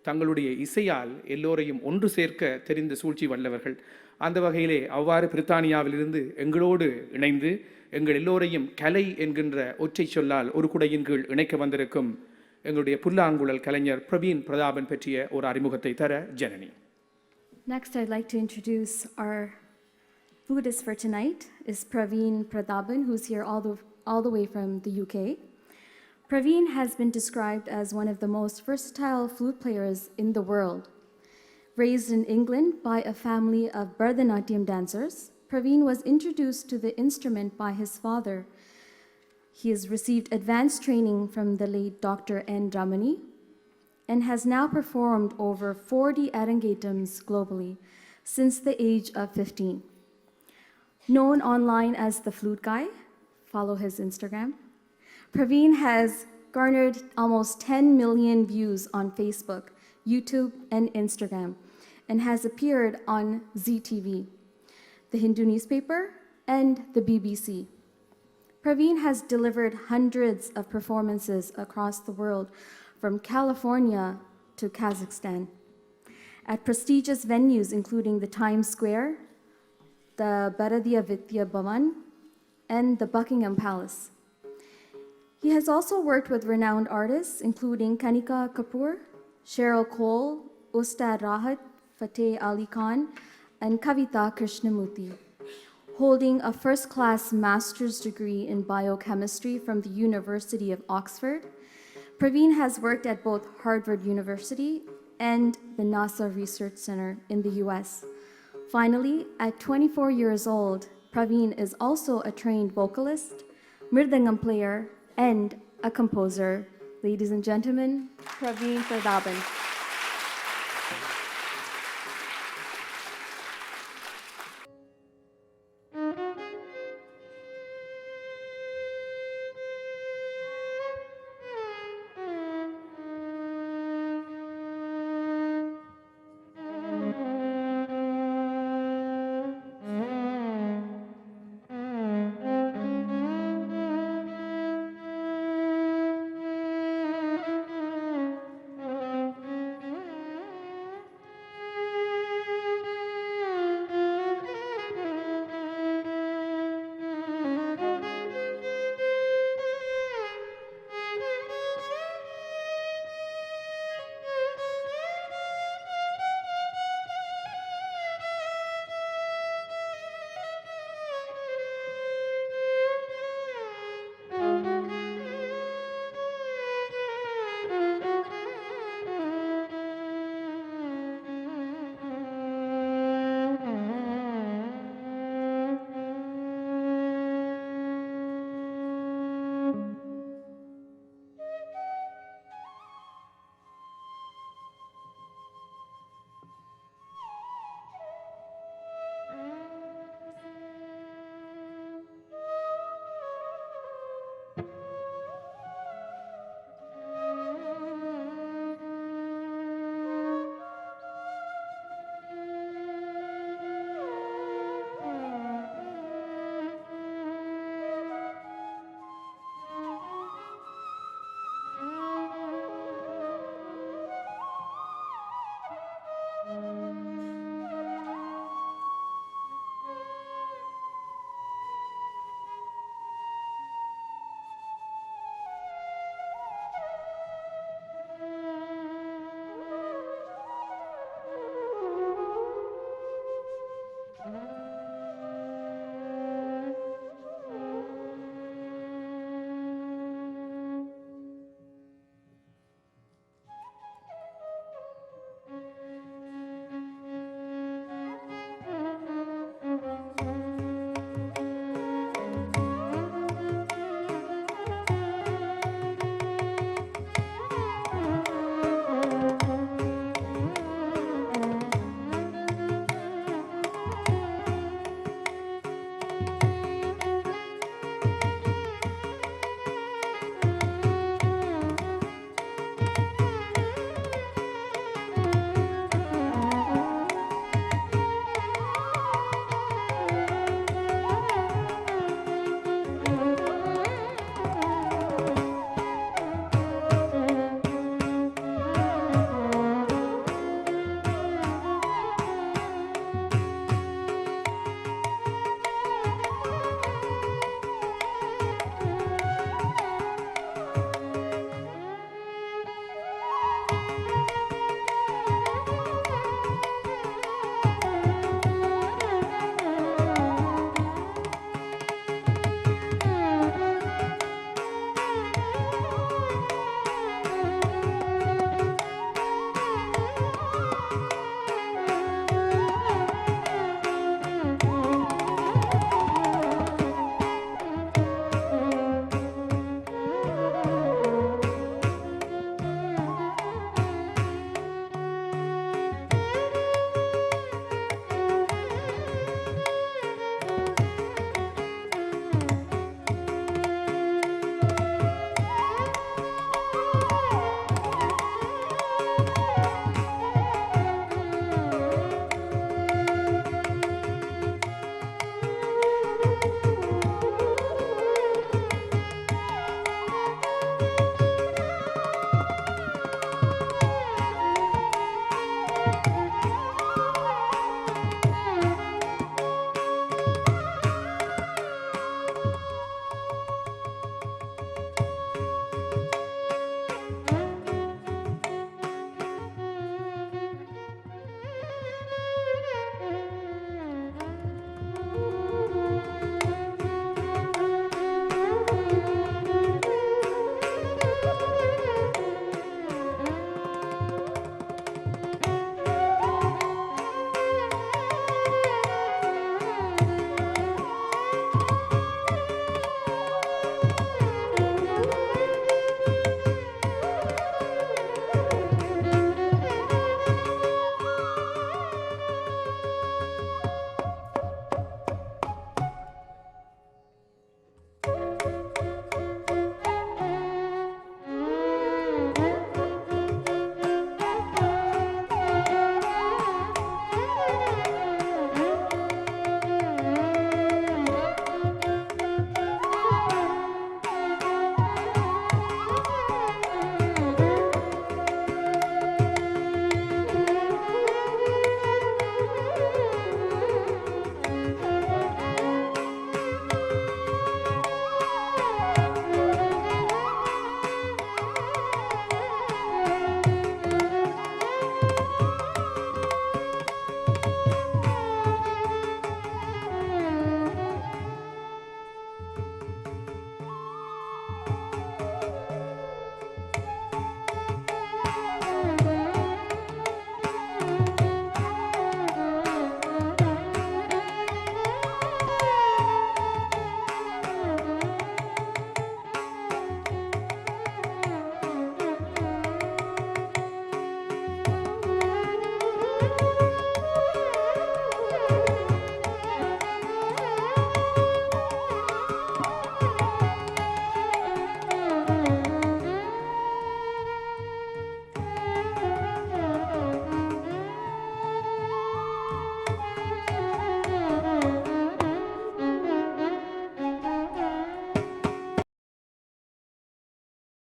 தங்களுடைய இசையால் எல்லோரையும் ஒன்று சேர்க்க தெரிந்த சூழ்ச்சி வல்லவர்கள். அந்த வகையிலே அவ்வாறு பிரித்தானியாவிலிருந்து எங்களோடு இணைந்து எங்கள் எல்லோரையும் கலை என்கின்ற ஒற்றை சொல்லால் ஒரு குடையின் கீழ் இணைக்க வந்திருக்கும் எங்களுடைய புல்லாங்குழல் கலைஞர் பிரவீன் பிரதாபன் பற்றிய ஒரு அறிமுகத்தை தர Janani. Next, I'd like to introduce our flutist for tonight is Praveen Pradhaban, who's here all the way from the UK. Praveen has been described as one of the most versatile flute players in the world. Raised in England by a family of Bharatanatyam dancers, Praveen was introduced to the instrument by his father. He has received advanced training from the late Dr. N. Ramani and has now performed over 40 arangetams globally since the age of 15. Known online as the Flute Guy, follow his Instagram, Praveen has garnered almost 10 million views on Facebook, YouTube, and Instagram, and has appeared on ZTV, the Hindu newspaper, and the BBC. Praveen has delivered hundreds of performances across the world, from California to Kazakhstan, at prestigious venues including the Times Square, the Bharatiya Vidya Bhavan, and the Buckingham Palace. He has also worked with renowned artists including Kanika Kapoor, Cheryl Cole, Ustad Rahat Fateh Ali Khan, and Kavita Krishnamurthy. Holding a first-class master's degree in biochemistry from the University of Oxford, Praveen has worked at both Harvard University and the NASA Research Center in the US. Finally, at 24 years old, Praveen is also a trained vocalist, mridangam player, and a composer. Ladies and gentlemen, Praveen Prathapan.